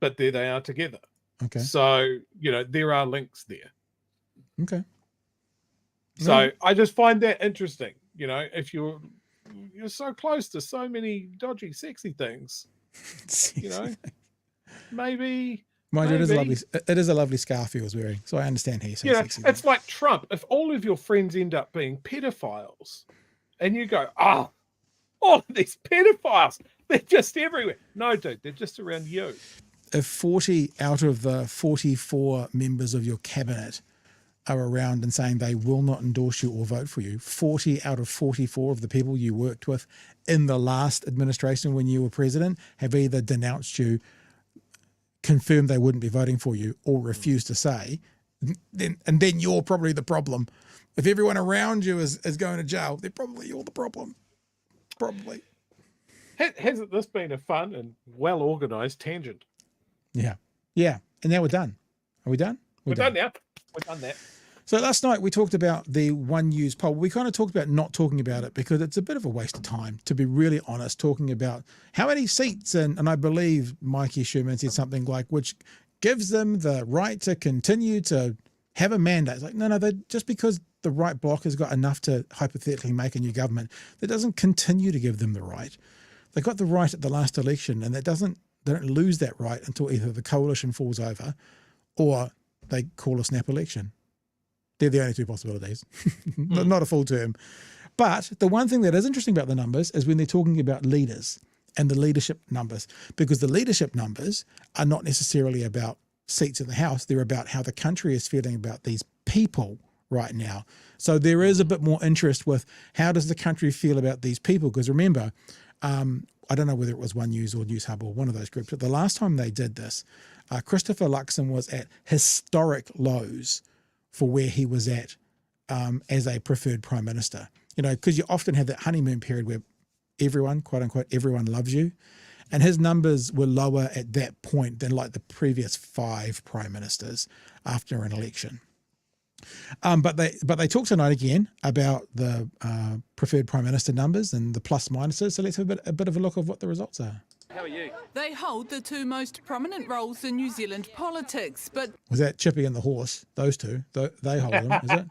but there they are together. Okay, so there are links there. Okay, so I just find that interesting. If you're so close to so many dodgy, sexy things. Maybe. Mind you, it is a lovely scarf he was wearing, so I understand he's so sexy. It's like Trump. If all of your friends end up being pedophiles, and you go, all of these pedophiles, they're just everywhere. No, dude, they're just around you. If 40 out of the 44 members of your cabinet are around and saying they will not endorse you or vote for you, 40 out of 44 of the people you worked with in the last administration when you were president have either denounced you, confirmed they wouldn't be voting for you, or refused to say, then you're probably the problem. If everyone around you is going to jail, then probably you're the problem. Probably. Hasn't this been a fun and well-organised tangent? Yeah. Yeah. And now we're done. Are we done? We're done now. We've done that. So last night we talked about the One News poll. We kind of talked about not talking about it because it's a bit of a waste of time, to be really honest, talking about how many seats. And I believe Mikey Sherman said something like, which gives them the right to continue to have a mandate. It's like, no, just because the right bloc has got enough to hypothetically make a new government, that doesn't continue to give them the right. They got the right at the last election, and they don't lose that right until either the coalition falls over or they call a snap election. They're the only two possibilities, not a full term. But the one thing that is interesting about the numbers is when they're talking about leaders and the leadership numbers, because the leadership numbers are not necessarily about seats in the House. They're about how the country is feeling about these people right now. So there is a bit more interest with how does the country feel about these people? Because remember, I don't know whether it was One News or News Hub or one of those groups, but the last time they did this, Christopher Luxon was at historic lows for where he was at as a preferred prime minister. Because you often have that honeymoon period where everyone, quote unquote, everyone loves you. And his numbers were lower at that point than like the previous 5 prime ministers after an election. But they talked tonight again about the preferred prime minister numbers and the plus minuses. So let's have a bit of a look of what the results are. How are you? They hold the 2 most prominent roles in New Zealand politics, but... Was that Chippy and the horse? Those two, they hold them, is it?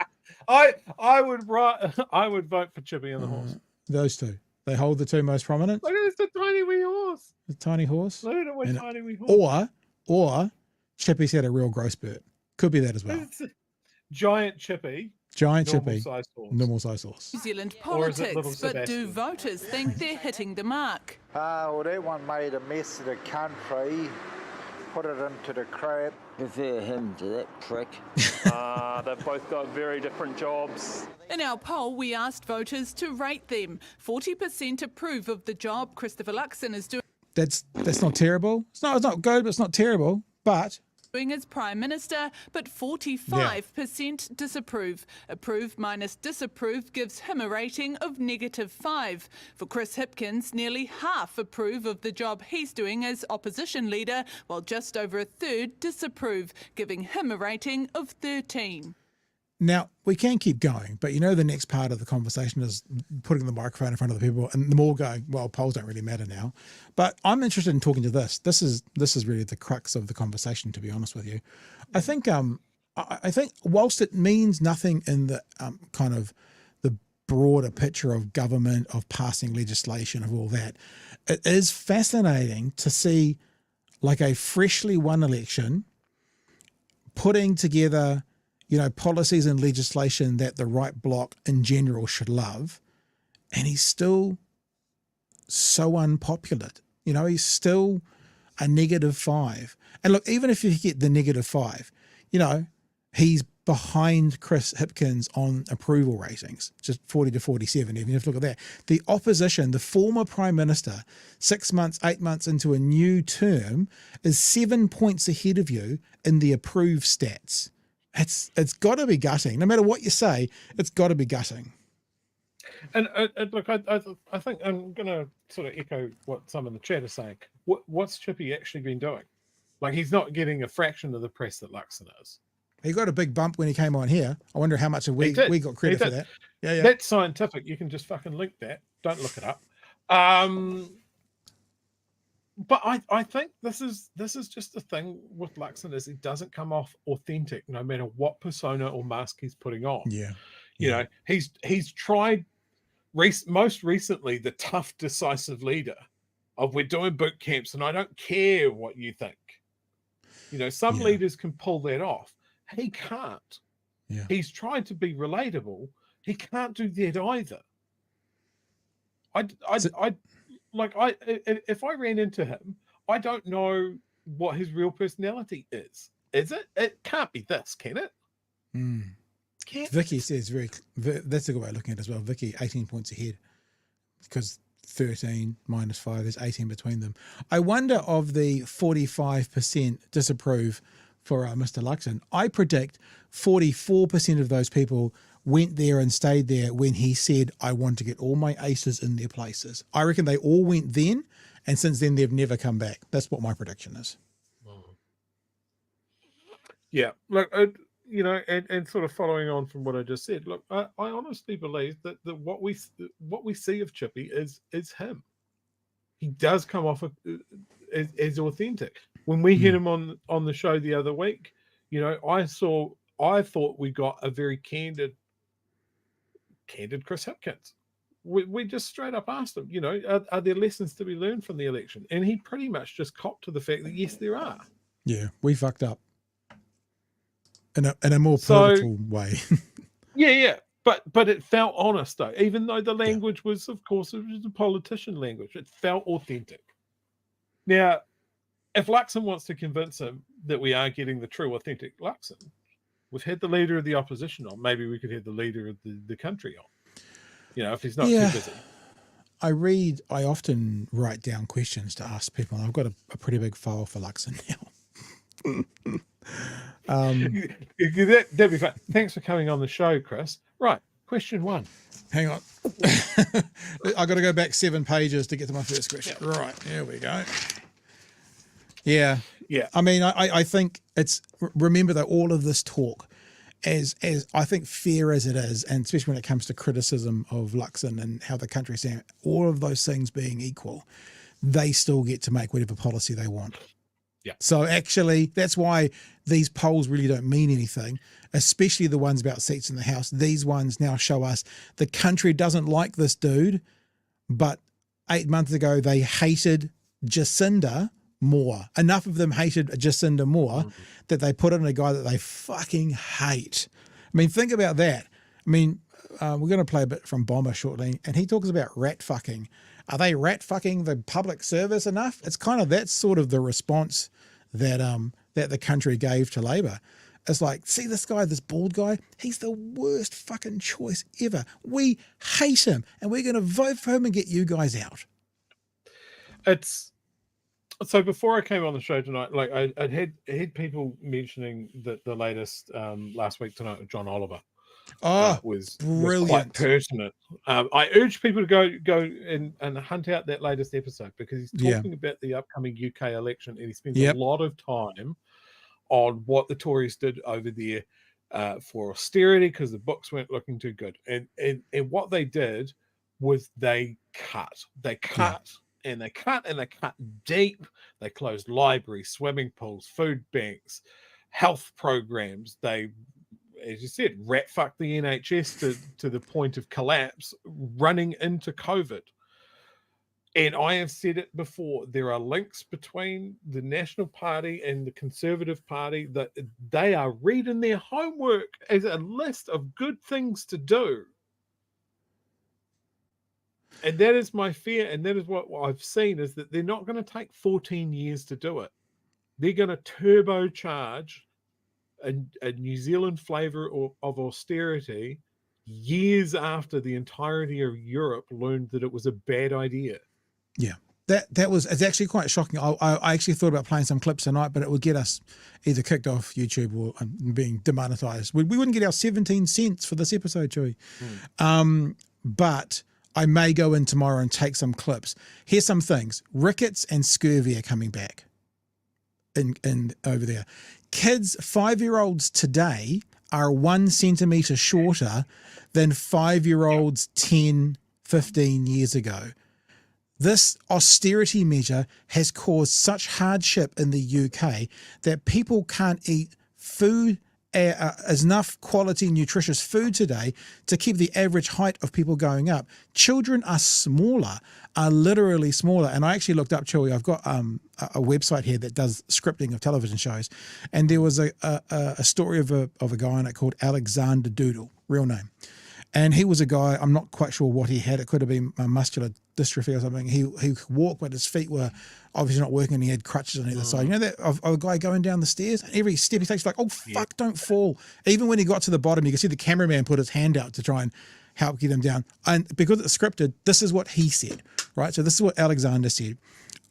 I would vote for Chippy and the horse. Those two. They hold the 2 most prominent. Look at this tiny wee horse. The tiny horse. Look at my tiny wee horse. Or Chippy's had a real growth spurt. Could be that as well. Giant Chippy. Normal size horse. New Zealand politics, but do voters think they're hitting the mark? Well, that one made a mess of the country, put it into the crap. Prefer him to that prick. They've both got very different jobs. In our poll, we asked voters to rate them. 40% approve of the job Christopher Luxon is doing. That's not terrible. It's not good, but it's not terrible. But doing as Prime Minister, but 45% disapprove. Approve minus disapprove gives him a rating of -5. For Chris Hipkins, nearly half approve of the job he's doing as opposition leader, while just over a third disapprove, giving him a rating of 13. Now, we can keep going, but you know the next part of the conversation is putting the microphone in front of the people and them all going, well, polls don't really matter now. But I'm interested in talking to this. This is really the crux of the conversation, to be honest with you. I think whilst it means nothing in the kind of the broader picture of government, of passing legislation, of all that, it is fascinating to see like a freshly won election putting together policies and legislation that the right bloc in general should love, and he's still so unpopular. He's still a -5. And look, even if you get the -5, he's behind Chris Hipkins on approval ratings, just 40 to 47, even if you look at that. The opposition, the former Prime Minister, 6 months, 8 months into a new term, is 7 points ahead of you in the approved stats. It's got to be gutting. No matter what you say, it's got to be gutting. And look, I think I'm going to sort of echo what some in the chat are saying. What's Chippy actually been doing? Like, he's not getting a fraction of the press that Luxon is. He got a big bump when he came on here. I wonder how much we got credit for that. Yeah. That's scientific. You can just fucking link that. Don't look it up. But I think this is just the thing with Luxon is he doesn't come off authentic no matter what persona or mask he's putting on. Yeah. He's tried most recently the tough, decisive leader of we're doing boot camps and I don't care what you think. Some leaders can pull that off. He can't. Yeah. He's trying to be relatable. He can't do that either. If I ran into him, I don't know what his real personality is. Is it? It can't be this, can it? Vicky says that's a good way of looking at it as well. Vicky, 18 points ahead because 13 minus 5, there's 18 between them. I wonder of the 45% disapprove for Mr. Luxon, I predict 44% of those people went there and stayed there when he said, I want to get all my aces in their places. I reckon they all went then, and since then they've never come back. That's what my prediction is. Yeah, look, and sort of following on from what I just said, look, I honestly believe that what we see of Chippy is him. He does come off as authentic. When we hit him on the show the other week, I thought we got a very candid Chris Hipkins. We just straight up asked him, are there lessons to be learned from the election? And he pretty much just copped to the fact that yes, there are. Yeah, we fucked up in a more political way. yeah. But it felt honest though, even though the language was, of course, it was a politician language. It felt authentic. Now, if Luxon wants to convince him that we are getting the true, authentic Luxon, we've had the leader of the opposition on. Maybe we could have the leader of the country on. If he's not too busy. I often write down questions to ask people. I've got a pretty big file for Luxon now. That'd be fun. Thanks for coming on the show, Chris. Right, question 1. Hang on. I got to go back 7 pages to get to my first question. Yeah. Right, here we go. Yeah. I mean, I think remember that all of this talk, as I think fair as it is, and especially when it comes to criticism of Luxon and how the country's doing, all of those things being equal, they still get to make whatever policy they want. Yeah. So actually, that's why these polls really don't mean anything, especially the ones about seats in the House. These ones now show us the country doesn't like this dude, but 8 months ago they hated Jacinda more. Enough of them hated Jacinda more that they put in a guy that they fucking hate. I mean, think about that. I mean, we're going to play a bit from Bomber shortly, and he talks about rat fucking. Are they rat fucking the public service enough? It's kind of that's sort of the response that that the country gave to Labor. It's like, see this guy, this bald guy? He's the worst fucking choice ever. We hate him, and we're going to vote for him and get you guys out. So before I came on the show tonight, like I'd had people mentioning that the latest last week tonight with John Oliver was quite brilliant. pertinent. I urge people to go and hunt out that latest episode because he's talking about the upcoming UK election, and he spends a lot of time on what the Tories did over there for austerity because the books weren't looking too good, and what they did was they cut. And they cut deep. They closed libraries, swimming pools, food banks, health programs. They, as you said, rat fucked the NHS to the point of collapse, running into COVID. And I have said it before, there are links between the National Party and the Conservative Party that they are reading their homework as a list of good things to do. And that is my fear, and that is what I've seen, is that they're not going to take 14 years to do it. They're going to turbocharge a New Zealand flavour of austerity years after the entirety of Europe learned that it was a bad idea. Yeah. It's actually quite shocking. I actually thought about playing some clips tonight, but it would get us either kicked off YouTube or being demonetized. We wouldn't get our 17 cents for this episode, Chewy. But I may go in tomorrow and take some clips. Here's some things. Rickets and scurvy are coming back in over there. Kids, 5-year-olds today are 1 centimetre shorter than 5-year-olds 10, 15 years ago. This austerity measure has caused such hardship in the UK that people can't eat food, enough quality, nutritious food today to keep the average height of people going up. Children are literally smaller. And I actually looked up, Chewy, I've got a website here that does scripting of television shows. And there was a story of a guy on it called Alexander Doodle, real name. And he was a guy, I'm not quite sure what he had. It could have been muscular dystrophy or something. He could walk, but his feet were obviously not working, and he had crutches on either side. You know that of a guy going down the stairs? And every step he takes, like, oh, fuck, don't fall. Even when he got to the bottom, you could see the cameraman put his hand out to try and help get him down. And because it's scripted, this is what he said, right? So this is what Alexander said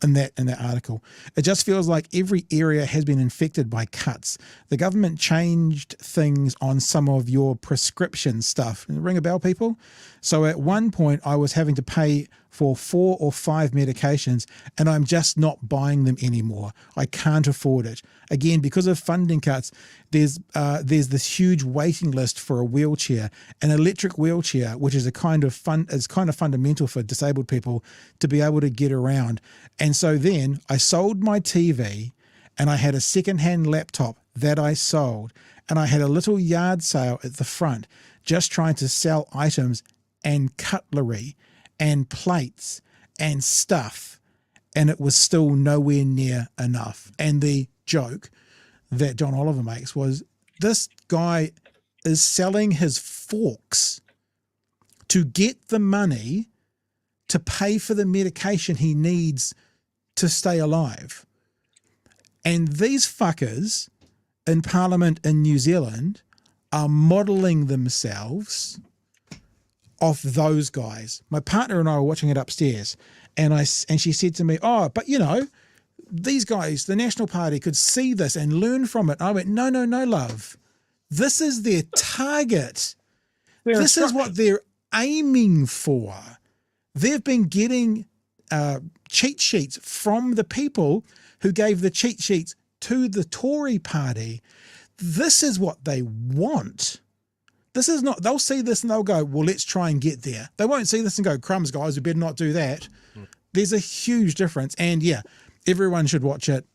in that article. It just feels like every area has been infected by cuts. The government changed things on some of your prescription stuff. Ring a bell, people? So at one point I was having to pay for 4 or 5 medications, and I'm just not buying them anymore. I can't afford it. Again, because of funding cuts, there's this huge waiting list for a wheelchair, an electric wheelchair, which is kind of fundamental for disabled people to be able to get around. And so then I sold my TV, and I had a secondhand laptop that I sold, and I had a little yard sale at the front, just trying to sell items and cutlery and plates and stuff, and it was still nowhere near enough. And the joke that John Oliver makes was, this guy is selling his forks to get the money to pay for the medication he needs to stay alive. And these fuckers in Parliament in New Zealand are modelling themselves off those guys. My partner and I were watching it upstairs, and she said to me, oh, but you know, these guys, the National Party, could see this and learn from it. And I went, no, love. This is their target. This is what they're aiming for. They've been getting cheat sheets from the people who gave the cheat sheets to the Tory party. This is what they want. This is not, they'll see this and they'll go, well, let's try and get there. They won't see this and go, crumbs, guys, we better not do that. There's a huge difference. And yeah, everyone should watch it.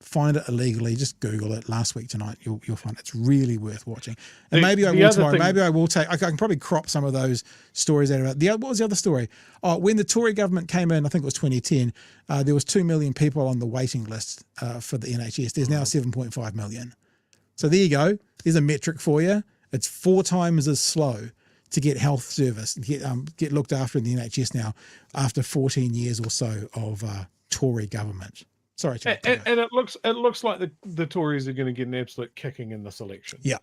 Find it illegally. Just Google it. Last week tonight, you'll find it's really worth watching. And maybe I will tomorrow. Maybe I will I can probably crop some of those stories out of it. What was the other story? Oh, when the Tory government came in, I think it was 2010, there was 2 million people on the waiting list for the NHS. There's now 7.5 million. So there you go. There's a metric for you. It's 4 times as slow to get health service, get looked after in the NHS now after 14 years or so of Tory government. Sorry, and it looks like the Tories are going to get an absolute kicking in this election. Yeah,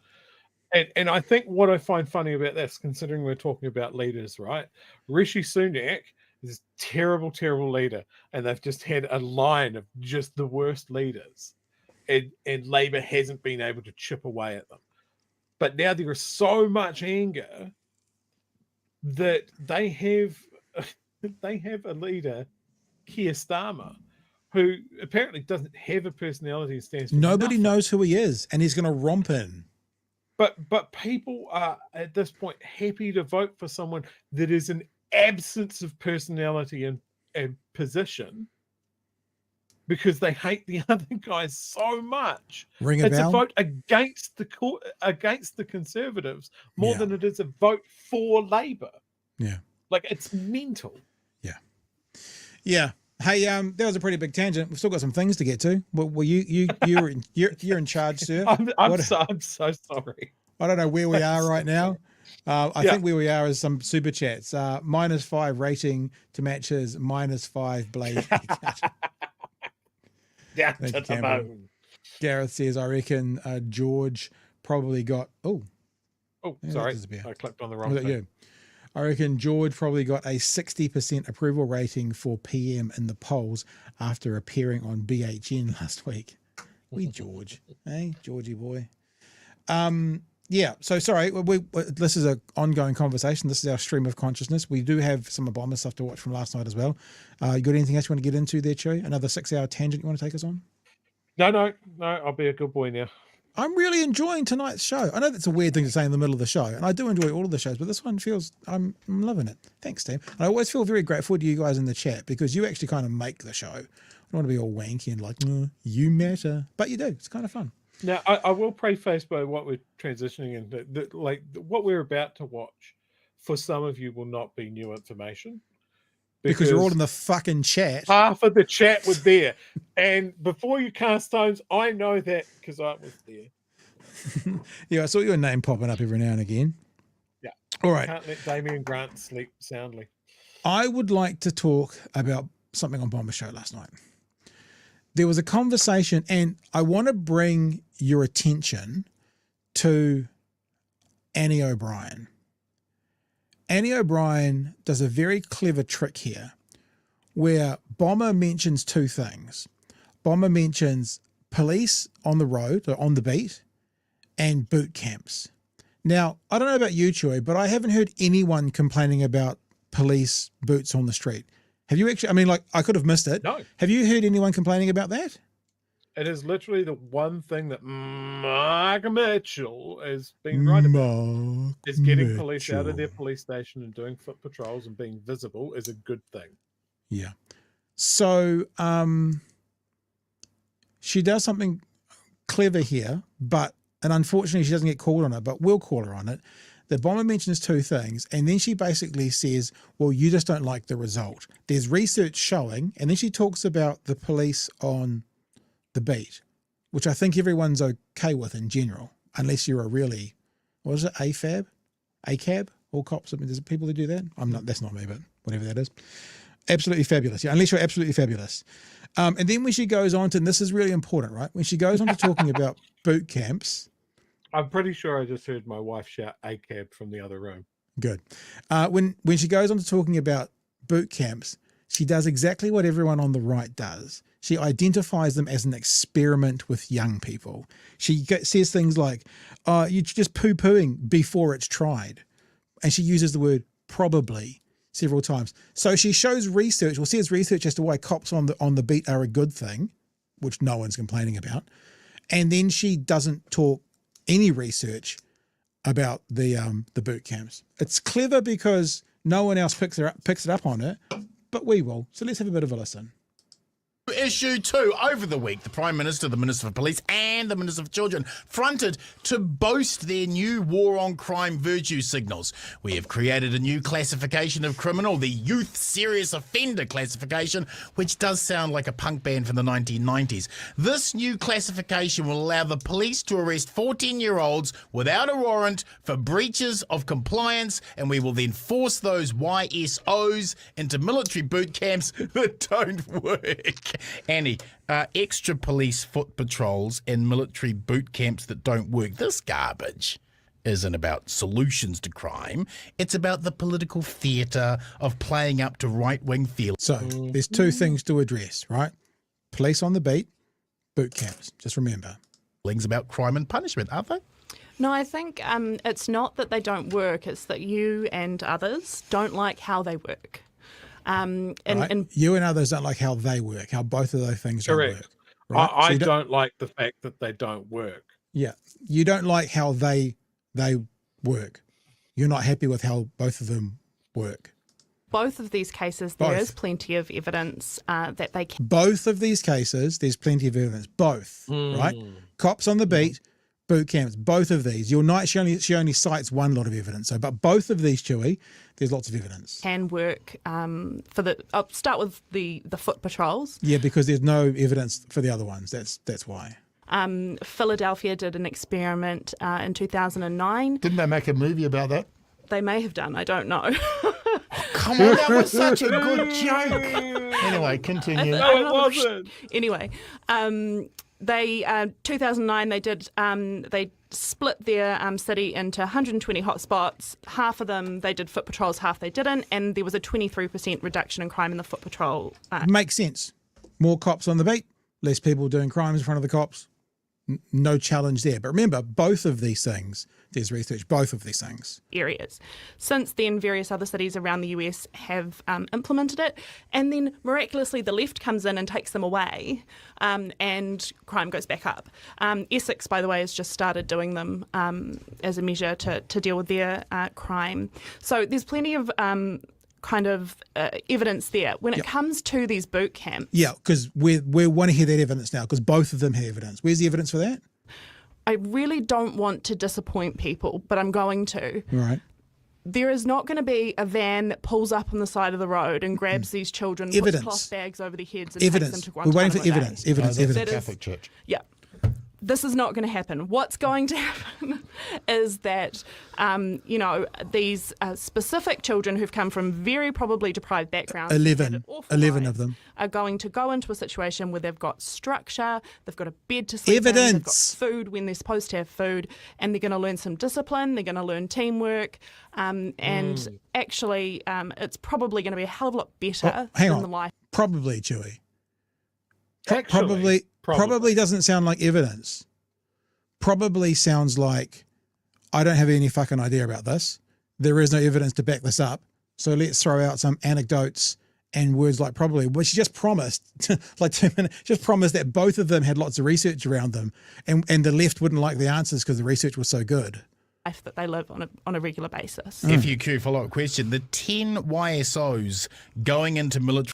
and I think what I find funny about this, considering we're talking about leaders, right? Rishi Sunak this terrible, terrible leader, and they've just had a line of just the worst leaders, and Labour hasn't been able to chip away at them. But now there is so much anger that they have a leader, Keir Starmer, who apparently doesn't have a personality and stands for Nobody nothing. knows who he is, and he's going to romp in. But people are at this point happy to vote for someone that is an absence of personality and position because they hate the other guys so much. Ring a It's bell? a vote against the Conservatives more than it is a vote for Labour. Yeah. Like, it's mental. Yeah. Hey, that was a pretty big tangent. We've still got some things to get to. Well, you're in charge, sir. I'm so sorry. I don't know where we are right now. I think where we are is some super chats. -5 rating to match his -5 blade. Down Thank to you, the Campbell. bone. Gareth says, I reckon George probably got. Oh, Yeah, sorry. that disappeared. I clicked on the wrong Was that thing. you? I reckon George probably got a 60% approval rating for PM in the polls after appearing on BHN last week. We George, hey Georgie boy. Yeah. So sorry, this is an ongoing conversation. This is our stream of consciousness. We do have some Obama stuff to watch from last night as well. You got anything else you want to get into there, Chewy? Another 6-hour tangent you want to take us on? No. I'll be a good boy now. I'm really enjoying tonight's show. I know that's a weird thing to say in the middle of the show, and I do enjoy all of the shows, but this one feels, I'm loving it. Thanks, Tim. And I always feel very grateful to you guys in the chat because you actually kind of make the show. I don't want to be all wanky and like, you matter. But you do. It's kind of fun. Now, I will preface by what we're transitioning into. Like, what we're about to watch, for some of you, will not be new information. Because you're all in the fucking chat. Half of the chat was there. And before you cast stones, I know that because I was there. Yeah, I saw your name popping up every now and again. Yeah. All right. Can't let Damian Grant sleep soundly. I would like to talk about something on Bomber's show last night. There was a conversation, and I want to bring your attention to Annie O'Brien. Annie O'Brien does a very clever trick here where Bomber mentions two things. Bomber mentions police on the road, or on the beat, and boot camps. Now, I don't know about you, Troy, but I haven't heard anyone complaining about police boots on the street. Have you actually? I mean, like, I could have missed it. No. Have you heard anyone complaining about that? It is literally the one thing that Mark Mitchell has been right about. Is getting police out of their police station and doing foot patrols and being visible is a good thing. Yeah. So she does something clever here, and unfortunately she doesn't get called on it, but we'll call her on it. The Bomber mentions two things, and then she basically says, well, you just don't like the result. There's research showing, and then she talks about the police on the beat, which I think everyone's okay with in general, unless you're a really, what is it, ACAB? All cops, I mean, there's people who do that. That's not me, but whatever that is. Absolutely fabulous. Yeah, unless you're absolutely fabulous. And then when she goes on to, and this is really important, right? When she goes on to talking about boot camps. I'm pretty sure I just heard my wife shout ACAB from the other room. Good. When she goes on to talking about boot camps, she does exactly what everyone on the right does. She identifies them as an experiment with young people. She says things like, you're just poo-pooing before it's tried. And she uses the word probably several times. So she shows research, or says research as to why cops on the beat are a good thing, which no one's complaining about. And then she doesn't talk any research about the boot camps. It's clever because no one else picks it up on it, but we will. So let's have a bit of a listen. Issue 2. Over the week, the Prime Minister, the Minister for Police and the Minister for Children fronted to boast their new war on crime virtue signals. We have created a new classification of criminal, the Youth Serious Offender classification, which does sound like a punk band from the 1990s. This new classification will allow the police to arrest 14-year-olds without a warrant for breaches of compliance, and we will then force those YSOs into military boot camps that don't work. Annie, extra police foot patrols and military boot camps that don't work. This garbage. isn't about solutions to crime. It's about the political theatre of playing up to right-wing feelings. So there's two things to address, right? Police on the beat, boot camps. Just remember. About crime and punishment, aren't they? No, I think it's not that they don't work, it's that you and others don't like how they work. Right? You and others don't like how they work, how both of those things don't Correct. work. Right? I So don't like the fact that they don't work. Yeah. You don't like how they work. You're not happy with how both of them work. Both of these cases, there is plenty of evidence that they can. Both of these cases, there's plenty of evidence. Both, right? Cops on the beat, boot camps, both of these. Your night, she only cites one lot of evidence. So, but both of these, Chewy, there's lots of evidence. Can work for the. I'll start with the foot patrols. Yeah, because there's no evidence for the other ones. That's why. Philadelphia did an experiment in 2009. Didn't they make a movie about that? They may have done. I don't know. Come on, that was such a good joke. Anyway, continue. No, it wasn't. Anyway, they 2009 they did they split their city into 120 hotspots. Half of them they did foot patrols, half they didn't, and there was a 23% reduction in crime in the foot patrol. Makes sense. More cops on the beat, less people doing crimes in front of the cops. No challenge there. But remember, both of these things, there's research, both of these things. Areas. Since then, various other cities around the US have implemented it, and then miraculously the left comes in and takes them away, and crime goes back up. Essex, by the way, has just started doing them as a measure to deal with their crime. So there's plenty of evidence there. When it comes to these boot camps... Yeah, because we want to hear that evidence now, because both of them have evidence. Where's the evidence for that? I really don't want to disappoint people, but I'm going to. Right. There is not going to be a van that pulls up on the side of the road and grabs these children, puts cloth bags over their heads and takes them to Guantanamo. We're waiting for evidence. Evidence. Catholic Church. Yeah. This is not going to happen. What's going to happen is that, these specific children who've come from very probably deprived backgrounds, 11 of them, are going to go into a situation where they've got structure, they've got a bed to sleep in, they've got food when they're supposed to have food, and they're going to learn some discipline, they're going to learn teamwork, and actually it's probably going to be a hell of a lot better than the life. Probably, Chewy. Probably Doesn't sound like evidence. Probably sounds like I don't have any fucking idea about this. There is no evidence to back this up. So let's throw out some anecdotes and words like probably, which she just promised, like 2 minutes, just promised that both of them had lots of research around them, and the left wouldn't like the answers because the research was so good. That they live on a regular basis. FUQ follow-up question. The 10 YSOs going into military...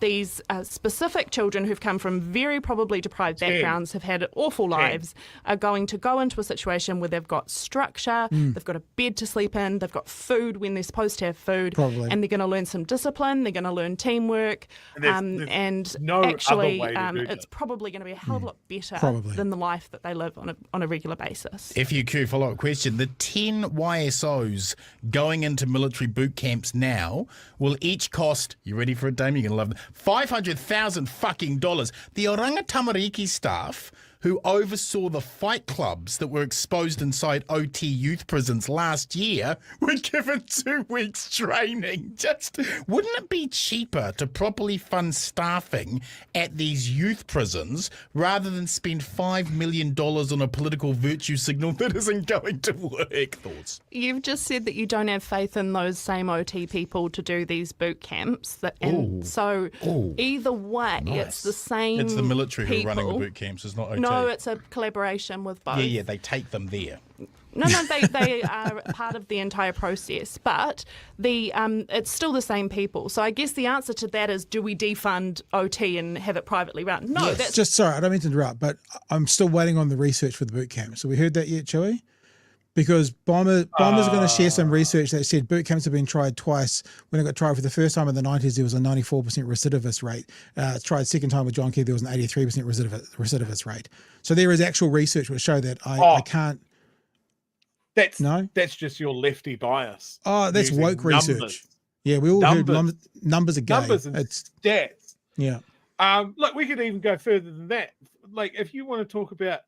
These specific children who've come from very probably deprived backgrounds, have had awful lives, are going to go into a situation where they've got structure, they've got a bed to sleep in, they've got food when they're supposed to have food, and they're going to learn some discipline, they're going to learn teamwork, and actually it's probably going to be a hell of a lot better than the life that they live on a regular basis. FUQ follow-up question. The 10 YSOs going into military boot camps now will each cost, you ready for it, Damian? Love them, $500,000 fucking dollars. The Oranga Tamariki staff who oversaw the fight clubs that were exposed inside OT youth prisons last year were given 2 weeks training. Just wouldn't it be cheaper to properly fund staffing at these youth prisons rather than spend $5 million on a political virtue signal that isn't going to work? Thoughts? You've just said that you don't have faith in those same OT people to do these boot camps. Either way, it's the same. It's the military people. who are running the boot camps. It's not OT. No, it's a collaboration with both. Yeah, they take them there. No, they are part of the entire process, but it's still the same people. So I guess the answer to that is, do we defund OT and have it privately run? No, yes. that's just sorry, I don't mean to interrupt, but I'm still waiting on the research for the boot camp. So we heard that yet, Chewy? Because Bomber's going to share some research that said boot camps have been tried twice. When it got tried for the first time in the 90s, there was a 94% recidivist rate. Tried second time with John Key, there was an 83% recidivist rate. So there is actual research which show that I can't. That's just your lefty bias. Oh, that's woke research. Yeah, we all heard numbers are gay. Numbers and stats. Yeah. Look, we could even go further than that. Like, if you want to talk about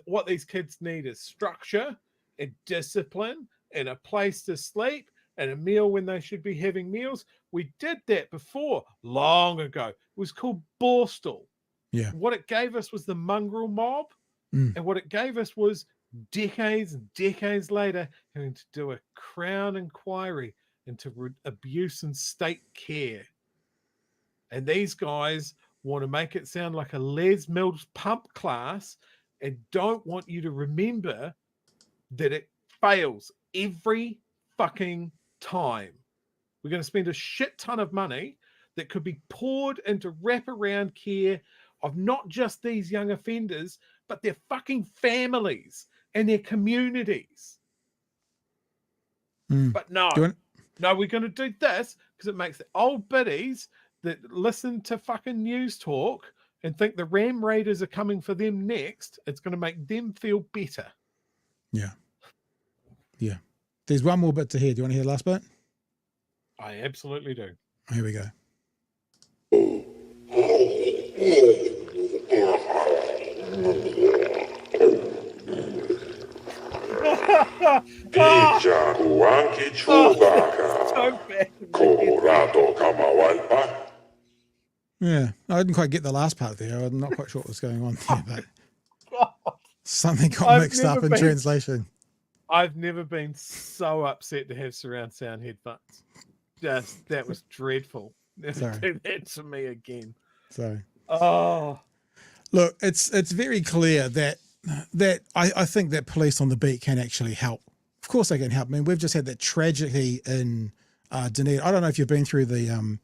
what these kids need is structure, and discipline and a place to sleep and a meal when they should be having meals. We did that before, long ago. It was called Borstal. Yeah. What it gave us was the mongrel mob, Mm. and what it gave us was decades and decades later having to do a Crown inquiry into abuse and state care. And these guys want to make it sound like a Les Mills pump class and don't want you to remember that it fails every fucking time. We're going to spend a shit ton of money that could be poured into wraparound care of not just these young offenders, but their fucking families and their communities. Mm. But no, we're going to do this because it makes the old biddies that listen to fucking news talk and think the Ram Raiders are coming for them next, it's going to make them feel better. Yeah. Yeah. There's one more bit to hear. Do you want to hear the last bit? I absolutely do. Here we go. Picha huanki chubaka. Colorado kamawalpa. Yeah, I didn't quite get the last part there. I'm not quite sure what was going on there, but something got mixed up in translation. I've never been so upset to have surround sound headphones. That was dreadful. Sorry. Do that to me again. Sorry. Oh, look, it's very clear that I think that police on the beat can actually help. Of course, they can help. I mean, we've just had that tragedy in Dunedin. I don't know if you've been through the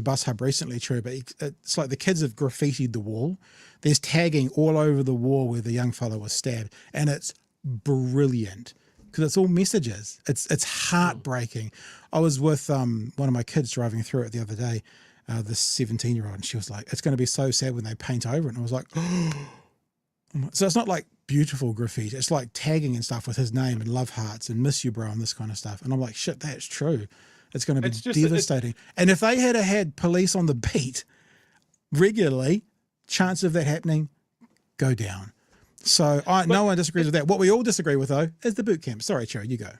bus hub recently, True, but it's like the kids have graffitied the wall. There's tagging all over the wall where the young fellow was stabbed, and it's brilliant because it's all messages. It's heartbreaking. I was with one of my kids driving through it the other day, this 17-year-old, and she was like, "It's going to be so sad when they paint over it." And I was like, "Oh." So it's not like beautiful graffiti. It's like tagging and stuff with his name and love hearts and miss you, bro, and this kind of stuff. And I'm like, shit, that's true. It's going to be devastating. And if they had police on the beat regularly, chance of that happening go down. So no one disagrees with that. What we all disagree with, though, is the boot camp. Sorry, Cherry, you go.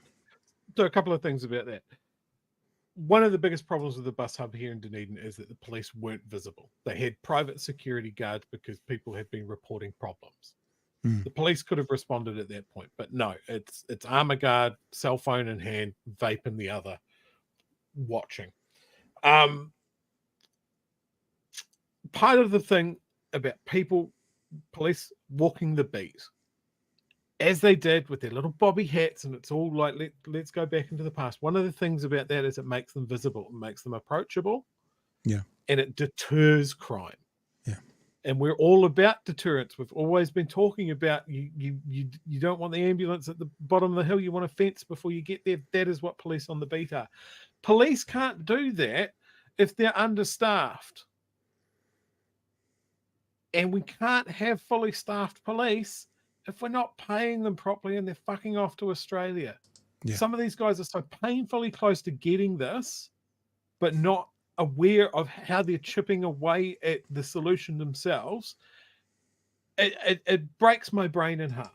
So a couple of things about that. One of the biggest problems with the bus hub here in Dunedin is that the police weren't visible. They had private security guards because people had been reporting problems. The police could have responded at that point, but no, it's armor guard, cell phone in hand, vape in the other, watching. Part of the thing about police walking the beat, as they did with their little bobby hats, and it's all like, let's go back into the past. One of the things about that is it makes them visible, it makes them approachable. Yeah. And it deters crime. Yeah. And we're all about deterrence. We've always been talking about you don't want the ambulance at the bottom of the hill. You want a fence before you get there. That is what police on the beat are. Police can't do that if they're understaffed. And we can't have fully staffed police if we're not paying them properly and they're fucking off to Australia. Yeah. Some of these guys are so painfully close to getting this, but not aware of how they're chipping away at the solution themselves. It breaks my brain in half.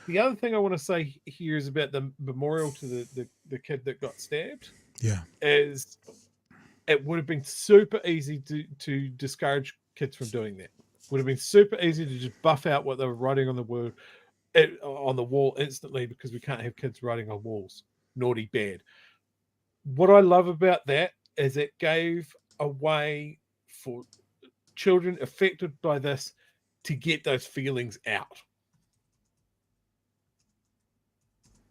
The other thing I want to say here is about the memorial to the kid that got stabbed. Yeah. Is it would have been super easy to discourage kids from doing that. Would have been super easy to just buff out what they were writing on the wall instantly, because we can't have kids writing on walls. Naughty, bad. What I love about that is it gave a way for children affected by this to get those feelings out.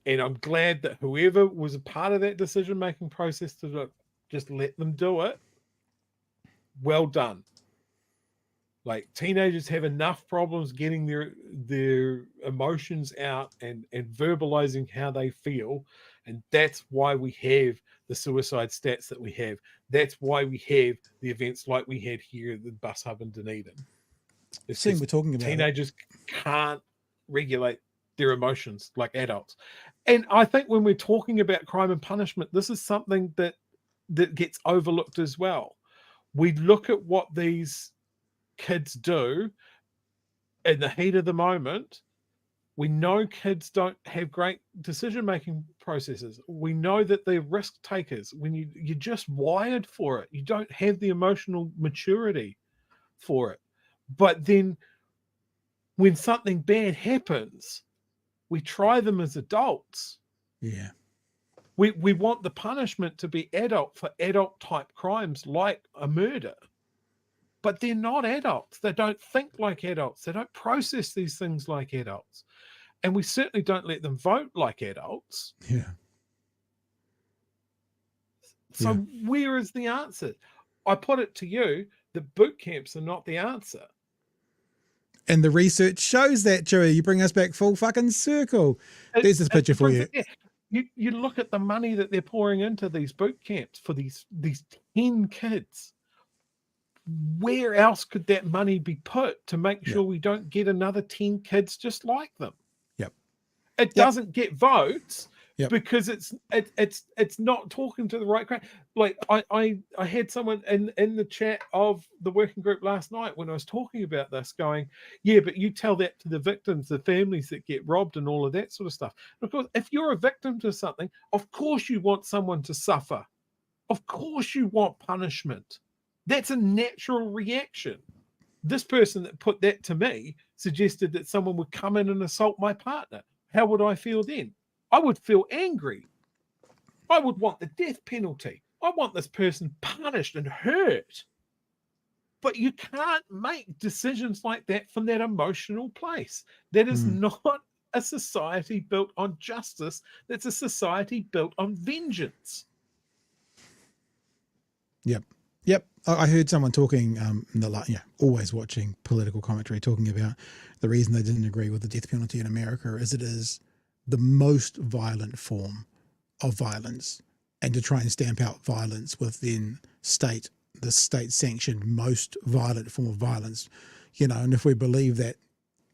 And I'm glad that whoever was a part of that decision-making process to just let them do it, well done. Like, teenagers have enough problems getting their emotions out and verbalizing how they feel. And that's why we have the suicide stats that we have. That's why we have the events like we had here at the bus hub in Dunedin. We're talking about teenagers can't regulate their emotions like adults. And I think when we're talking about crime and punishment, this is something that gets overlooked as well. We look at what these kids do in the heat of the moment. We know kids don't have great decision-making processes. We know that they're risk takers. When you're just wired for it, you don't have the emotional maturity for it. But then when something bad happens, we try them as adults. Yeah. We want the punishment to be adult for adult type crimes like a murder. But they're not adults. They don't think like adults. They don't process these things like adults. And we certainly don't let them vote like adults. Yeah. So where is the answer? I put it to you that boot camps are not the answer. And the research shows that, Joey. You bring us back full fucking circle. There's this picture for you. You look at the money that they're pouring into these boot camps for these 10 kids. Where else could that money be put to make sure we don't get another 10 kids just like them? Yep. It doesn't get votes because it's not talking to the right crowd. Like I had someone in the chat of the working group last night when I was talking about this going, yeah, but you tell that to the victims, the families that get robbed and all of that sort of stuff. And of course, if you're a victim to something, of course you want someone to suffer. Of course you want punishment. That's a natural reaction. This person that put that to me suggested that someone would come in and assault my partner. How would I feel then? I would feel angry. I would want the death penalty. I want this person punished and hurt. But you can't make decisions like that from that emotional place. That is not a society built on justice. That's a society built on vengeance. Yep. I heard someone talking, always watching political commentary, talking about the reason they didn't agree with the death penalty in America is it is the most violent form of violence, and to try and stamp out violence within the state sanctioned most violent form of violence, and if we believe that,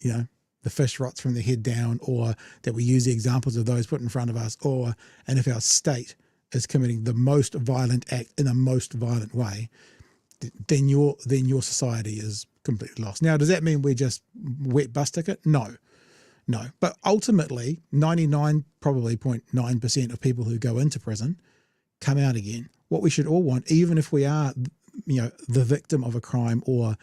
the fish rots from the head down, or that we use the examples of those put in front of us, and if our state is committing the most violent act in the most violent way, then your society is completely lost. Now, does that mean we're just wet bus ticket? No. But ultimately, 99.9% of people who go into prison come out again. What we should all want, even if we are, the victim of a crime, or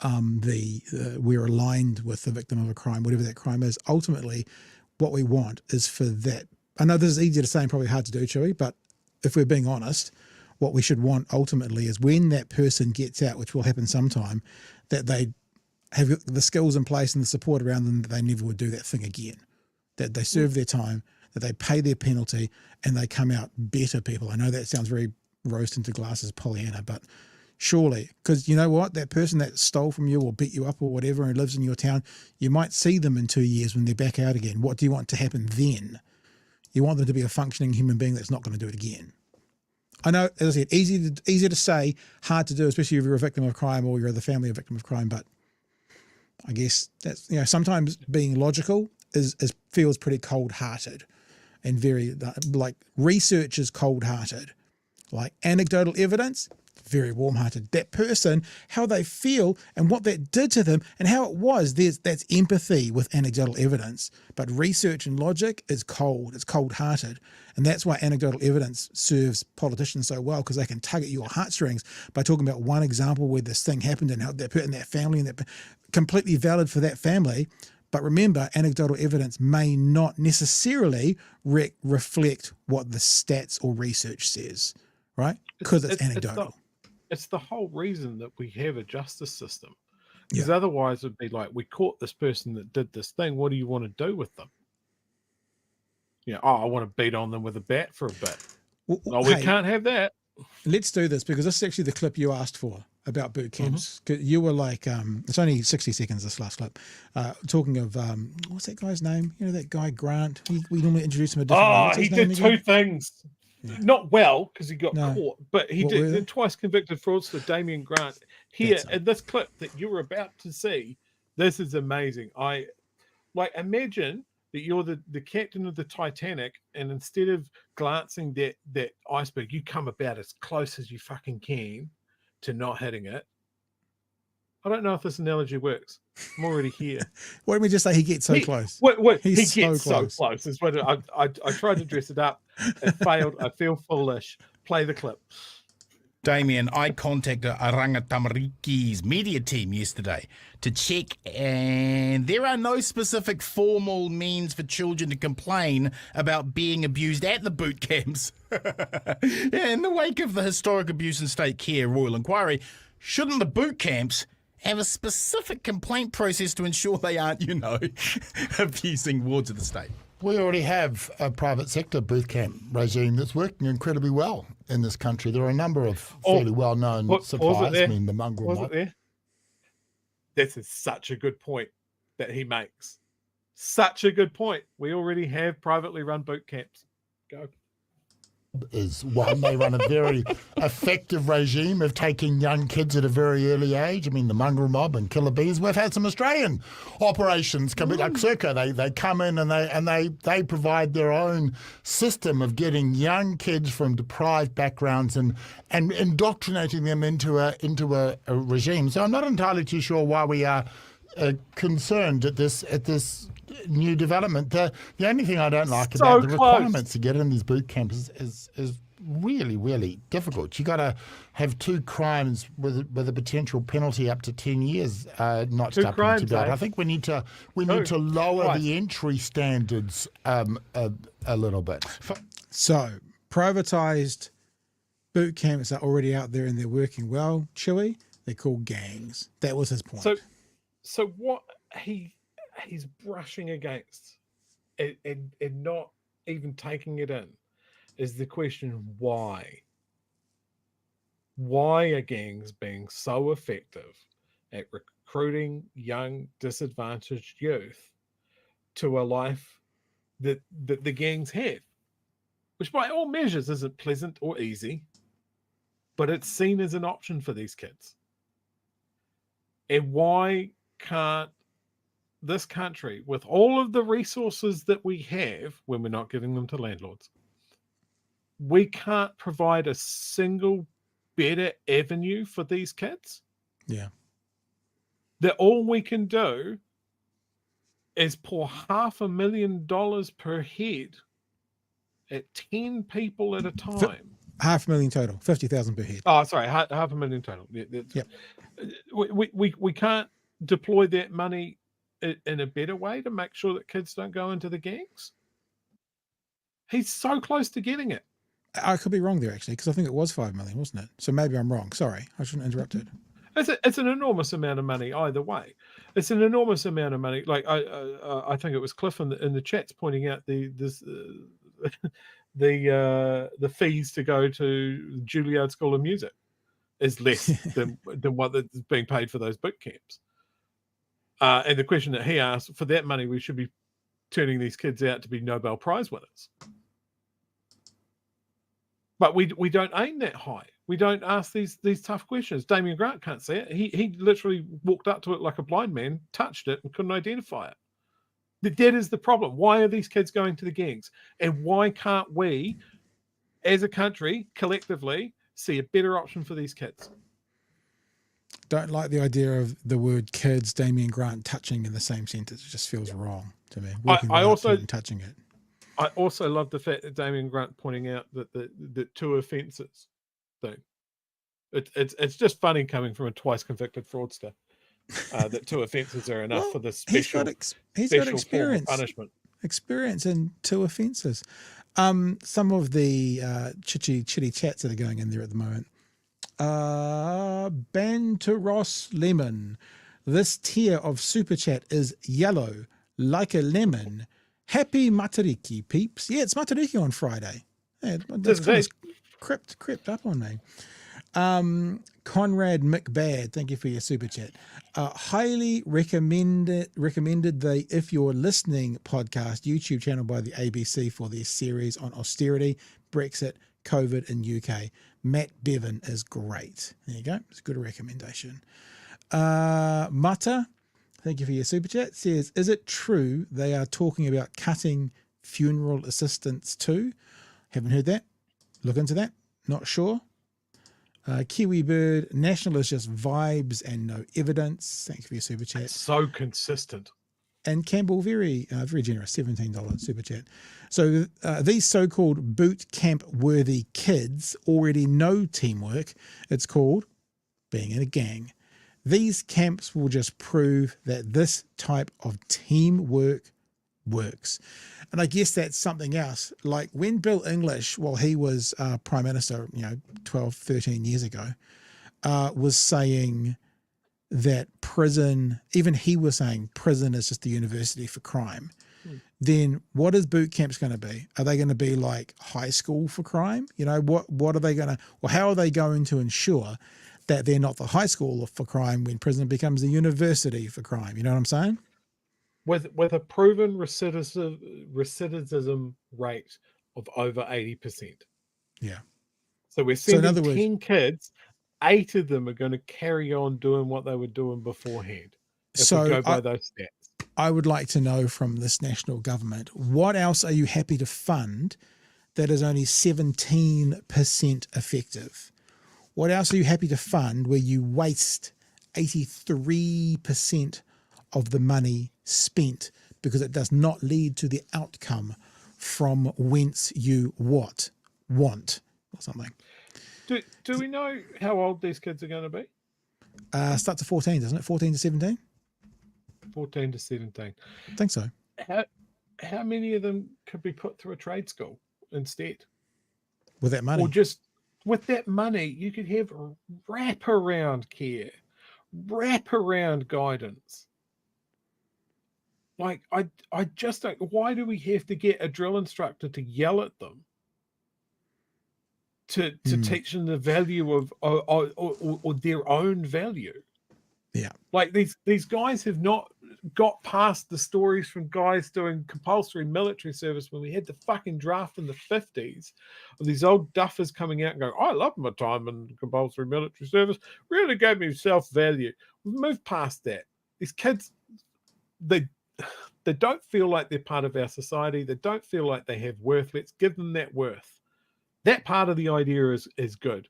we're aligned with the victim of a crime, whatever that crime is, ultimately, what we want is for that. I know this is easy to say and probably hard to do, Chewy, but if we're being honest, what we should want ultimately is when that person gets out, which will happen sometime, that they have the skills in place and the support around them that they never would do that thing again, that they serve their time, that they pay their penalty, and they come out better people. I know that sounds very rose tinted glasses Pollyanna, but surely, because you know what, that person that stole from you or beat you up or whatever and lives in your town, you might see them in 2 years when they're back out again. What do you want to happen then? You want them to be a functioning human being that's not going to do it again. I know, as I said, easy to say, hard to do, especially if you're a victim of crime or you're the family of a victim of crime. But I guess that's, sometimes being logical feels pretty cold-hearted, and very, like, research is cold-hearted. Like anecdotal evidence, very warm-hearted. That person, how they feel and what that did to them and how it was, that's empathy with anecdotal evidence. But research and logic is cold. It's cold-hearted. And that's why anecdotal evidence serves politicians so well, because they can tug at your heartstrings by talking about one example where this thing happened and how that in that family, and that completely valid for that family. But remember, anecdotal evidence may not necessarily reflect what the stats or research says, right? Because it's anecdotal. It's the whole reason that we have a justice system. Because otherwise it'd be like, we caught this person that did this thing. What do you want to do with them? I want to beat on them with a bat for a bit. Well, we can't have that. Let's do this, because this is actually the clip you asked for about boot camps. You were like, it's only 60 seconds, this last clip, talking of, what's that guy's name? That guy Grant? We normally introduce him a different way. He did two things. Yeah. Not well, because he got caught, but he did twice convicted fraudster Damian Grant. Here in this clip that you were about to see, this is amazing. Imagine that you're the captain of the Titanic, and instead of glancing that iceberg, you come about as close as you fucking can to not hitting it. I don't know if this analogy works. I'm already here. Why don't we just say he gets so close? Wait, he He's gets so close. It's what I tried to dress it up. It failed. I feel foolish. Play the clip. Damian, I contacted Aranga Tamariki's media team yesterday to check, and there are no specific formal means for children to complain about being abused at the boot camps. In the wake of the Historic Abuse and State Care Royal Inquiry, shouldn't the boot camps have a specific complaint process to ensure they aren't, abusing wards of the state? We already have a private sector boot camp regime that's working incredibly well in this country. There are a number of fairly well-known suppliers. I mean, the mongrel mob. This is such a good point that he makes. Such a good point. We already have privately run boot camps. Go. Is one. They run a very effective regime of taking young kids at a very early age. I mean, the mongrel mob and killer bees. We've had some Australian operations come in, like Circa. They come in and they provide their own system of getting young kids from deprived backgrounds and indoctrinating them into a regime. So I'm not entirely too sure why we are concerned at this new development. The only thing I don't like about the requirements to get in these boot camps is really, really difficult. You got to have 2 crimes with a potential penalty up to 10 years notched up into that. I think we need to lower the entry standards a little bit. So privatized boot camps are already out there and they're working well. Chewy, they're called gangs. That was his point. So what he's brushing against and not even taking it in is the question why. Why are gangs being so effective at recruiting young, disadvantaged youth to a life that the gangs have? Which by all measures isn't pleasant or easy, but it's seen as an option for these kids. And why can't this country, with all of the resources that we have when we're not giving them to landlords, we can't provide a single better avenue for these kids? Yeah. That all we can do is pour $500,000 per head at 10 people at a time. $500,000 total, 50,000 per head. Oh, sorry, $500,000 total. Yep. We can't deploy that money in a better way to make sure that kids don't go into the gangs. He's so close to getting it. I could be wrong there actually, because I think it was 5 million, wasn't it? So maybe I'm wrong. Sorry, I shouldn't have interrupted. It's an enormous amount of money either way. It's an enormous amount of money. Like I think it was Cliff in the chats pointing out the fees to go to Juilliard School of Music is less than what is being paid for those boot camps. And the question that he asked, for that money, we should be turning these kids out to be Nobel Prize winners. But we don't aim that high. We don't ask these tough questions. Damian Grant can't see it. He literally walked up to it like a blind man, touched it, and couldn't identify it. That is the problem. Why are these kids going to the gangs? And why can't we, as a country, collectively, see a better option for these kids? Don't like the idea of the word kids, Damian Grant touching in the same sentence. It just feels wrong to me. I also touching it. I also love the fact that Damian Grant pointing out that the 2 offences thing. It's just funny coming from a twice convicted fraudster that 2 offences are enough for this special. He's got experience. Punishment. Experience in 2 offences. Some of the chitty chats that are going in there at the moment. Banteros Lemon. This tier of super chat is yellow like a lemon. Happy Matariki, peeps. Yeah, it's Matariki on Friday. Yeah, that's kind of crept up on me. Conrad McBad, thank you for your super chat. Highly recommended the If You're Listening podcast YouTube channel by the ABC for their series on austerity, Brexit, COVID in UK. Matt Bevan is great. There you go. It's a good recommendation. Mata, thank you for your super chat, says, is it true they are talking about cutting funeral assistance too? Haven't heard that. Look into that. Not sure. Kiwi Bird, national is just vibes and no evidence. Thanks for your super chat. It's so consistent. And Campbell, very generous, $17 super chat. So these so-called boot camp worthy kids already know teamwork. It's called being in a gang. These camps will just prove that this type of teamwork works. And I guess that's something else. Like when Bill English, while he was Prime Minister, 12, 13 years ago, was saying that prison, even he was saying prison is just the university for crime. Then what is boot camps going to be? Are they going to be like high school for crime? What are they going to, or how are they going to ensure that they're not the high school for crime when prison becomes the university for crime? You know what I'm saying? With a proven recidivism rate of over 80%. Yeah. So we're sending 10 kids, 8 of them are going to carry on doing what they were doing beforehand. If we go by those stats. I would like to know from this national government, what else are you happy to fund that is only 17% effective? What else are you happy to fund where you waste 83% of the money spent because it does not lead to the outcome from whence you want or something? Do we know how old these kids are going to be? Starts at 14, doesn't it? 14 to 17? 14 to 17. I think so. How many of them could be put through a trade school instead? With that money? Or just with that money, you could have wraparound care, wraparound guidance. Like, I just don't, why do we have to get a drill instructor to yell at them to teach them the value of or their own value? Yeah. Like these guys have not got past the stories from guys doing compulsory military service when we had the fucking draft in the 50s of these old duffers coming out and going, I love my time in compulsory military service. Really gave me self-value. We've moved past that. These kids, they don't feel like they're part of our society. They don't feel like they have worth. Let's give them that worth. That part of the idea is good.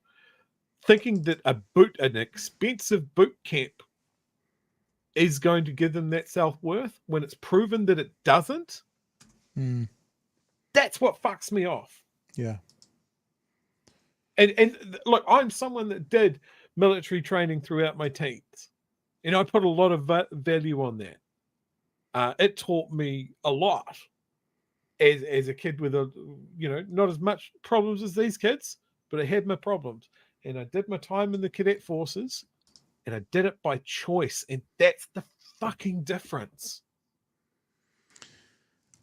Thinking that an expensive boot camp is going to give them that self-worth when it's proven that it doesn't, that's what fucks me off. Yeah. And look, I'm someone that did military training throughout my teens. And I put a lot of value on that. It taught me a lot as a kid with not as much problems as these kids, but I had my problems. And I did my time in the cadet forces, and I did it by choice. And that's the fucking difference.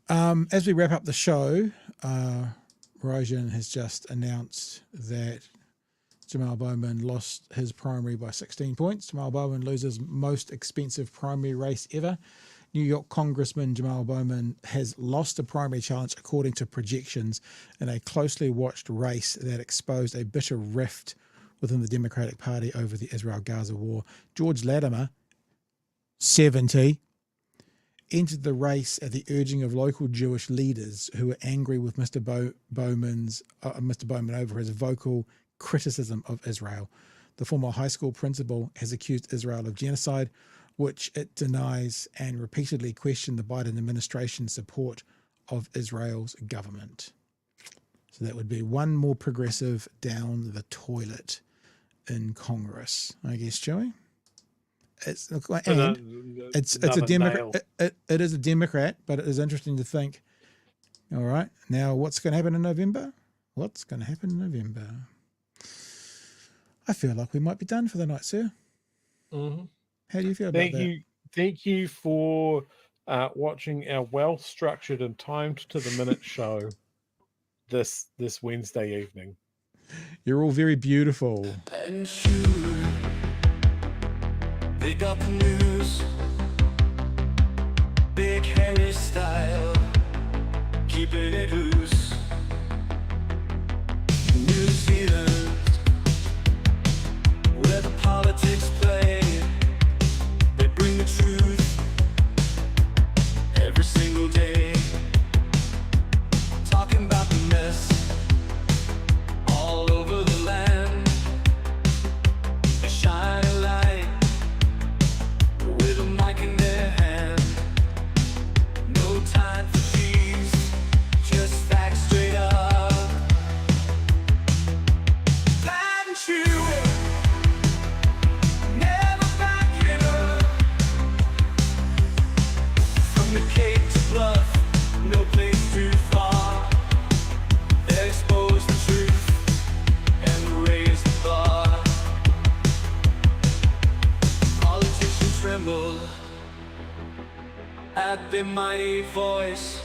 As we wrap up the show, Rajan has just announced that Jamal Bowman lost his primary by 16 points. Jamal Bowman loses most expensive primary race ever. New York Congressman Jamal Bowman has lost a primary challenge according to projections in a closely watched race that exposed a bitter rift within the Democratic Party over the Israel-Gaza war. George Latimer, 70, entered the race at the urging of local Jewish leaders who were angry with Mr. Bowman over his vocal criticism of Israel. The former high school principal has accused Israel of genocide, which it denies, and repeatedly questioned the Biden administration's support of Israel's government. So that would be one more progressive down the toilet in Congress, I guess, Joey. It's a Democrat. It is a Democrat, but it is interesting to think. All right, now what's going to happen in November? What's going to happen in November? I feel like we might be done for the night, sir. Mm-hmm. How do you feel about that? Thank you for watching our well-structured and timed-to-the-minute show this Wednesday evening. You're all very beautiful. Pick up the news, big Harry style, keeping it loose. New Zealand, where the politics play, they bring the truth every single day. Talking about the mess all over the land, the cake to bluff, no place too far. Expose the truth and raise the bar. Politicians tremble at the mighty voice.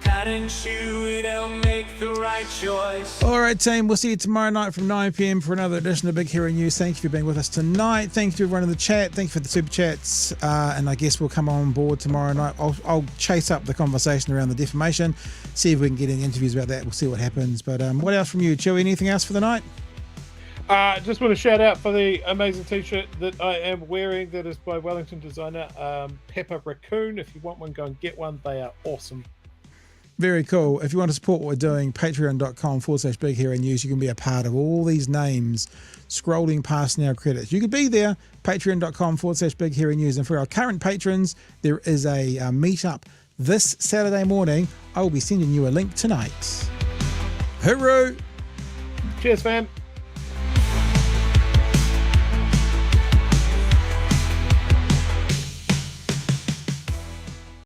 Pat and shoe, they'll make the right choice. All right, team, we'll see you tomorrow night from 9 p.m. for another edition of Big Hero News. Thank you for being with us tonight. Thank you to everyone in the chat. Thank you for the super chats. And I guess we'll come on board tomorrow night. I'll chase up the conversation around the defamation, see if we can get any interviews about that. We'll see what happens. But what else from you, Chewy? Anything else for the night? Just want to shout out for the amazing t-shirt that I am wearing that is by Wellington designer Pepper Raccoon. If you want one, go and get one. They are awesome. Very cool. If you want to support what we're doing, patreon.com/Big Hero News. You can be a part of all these names scrolling past now credits. You could be there, patreon.com/Big Hero News. And for our current patrons, there is a meetup this Saturday morning. I will be sending you a link tonight. Hooroo! Cheers, fam.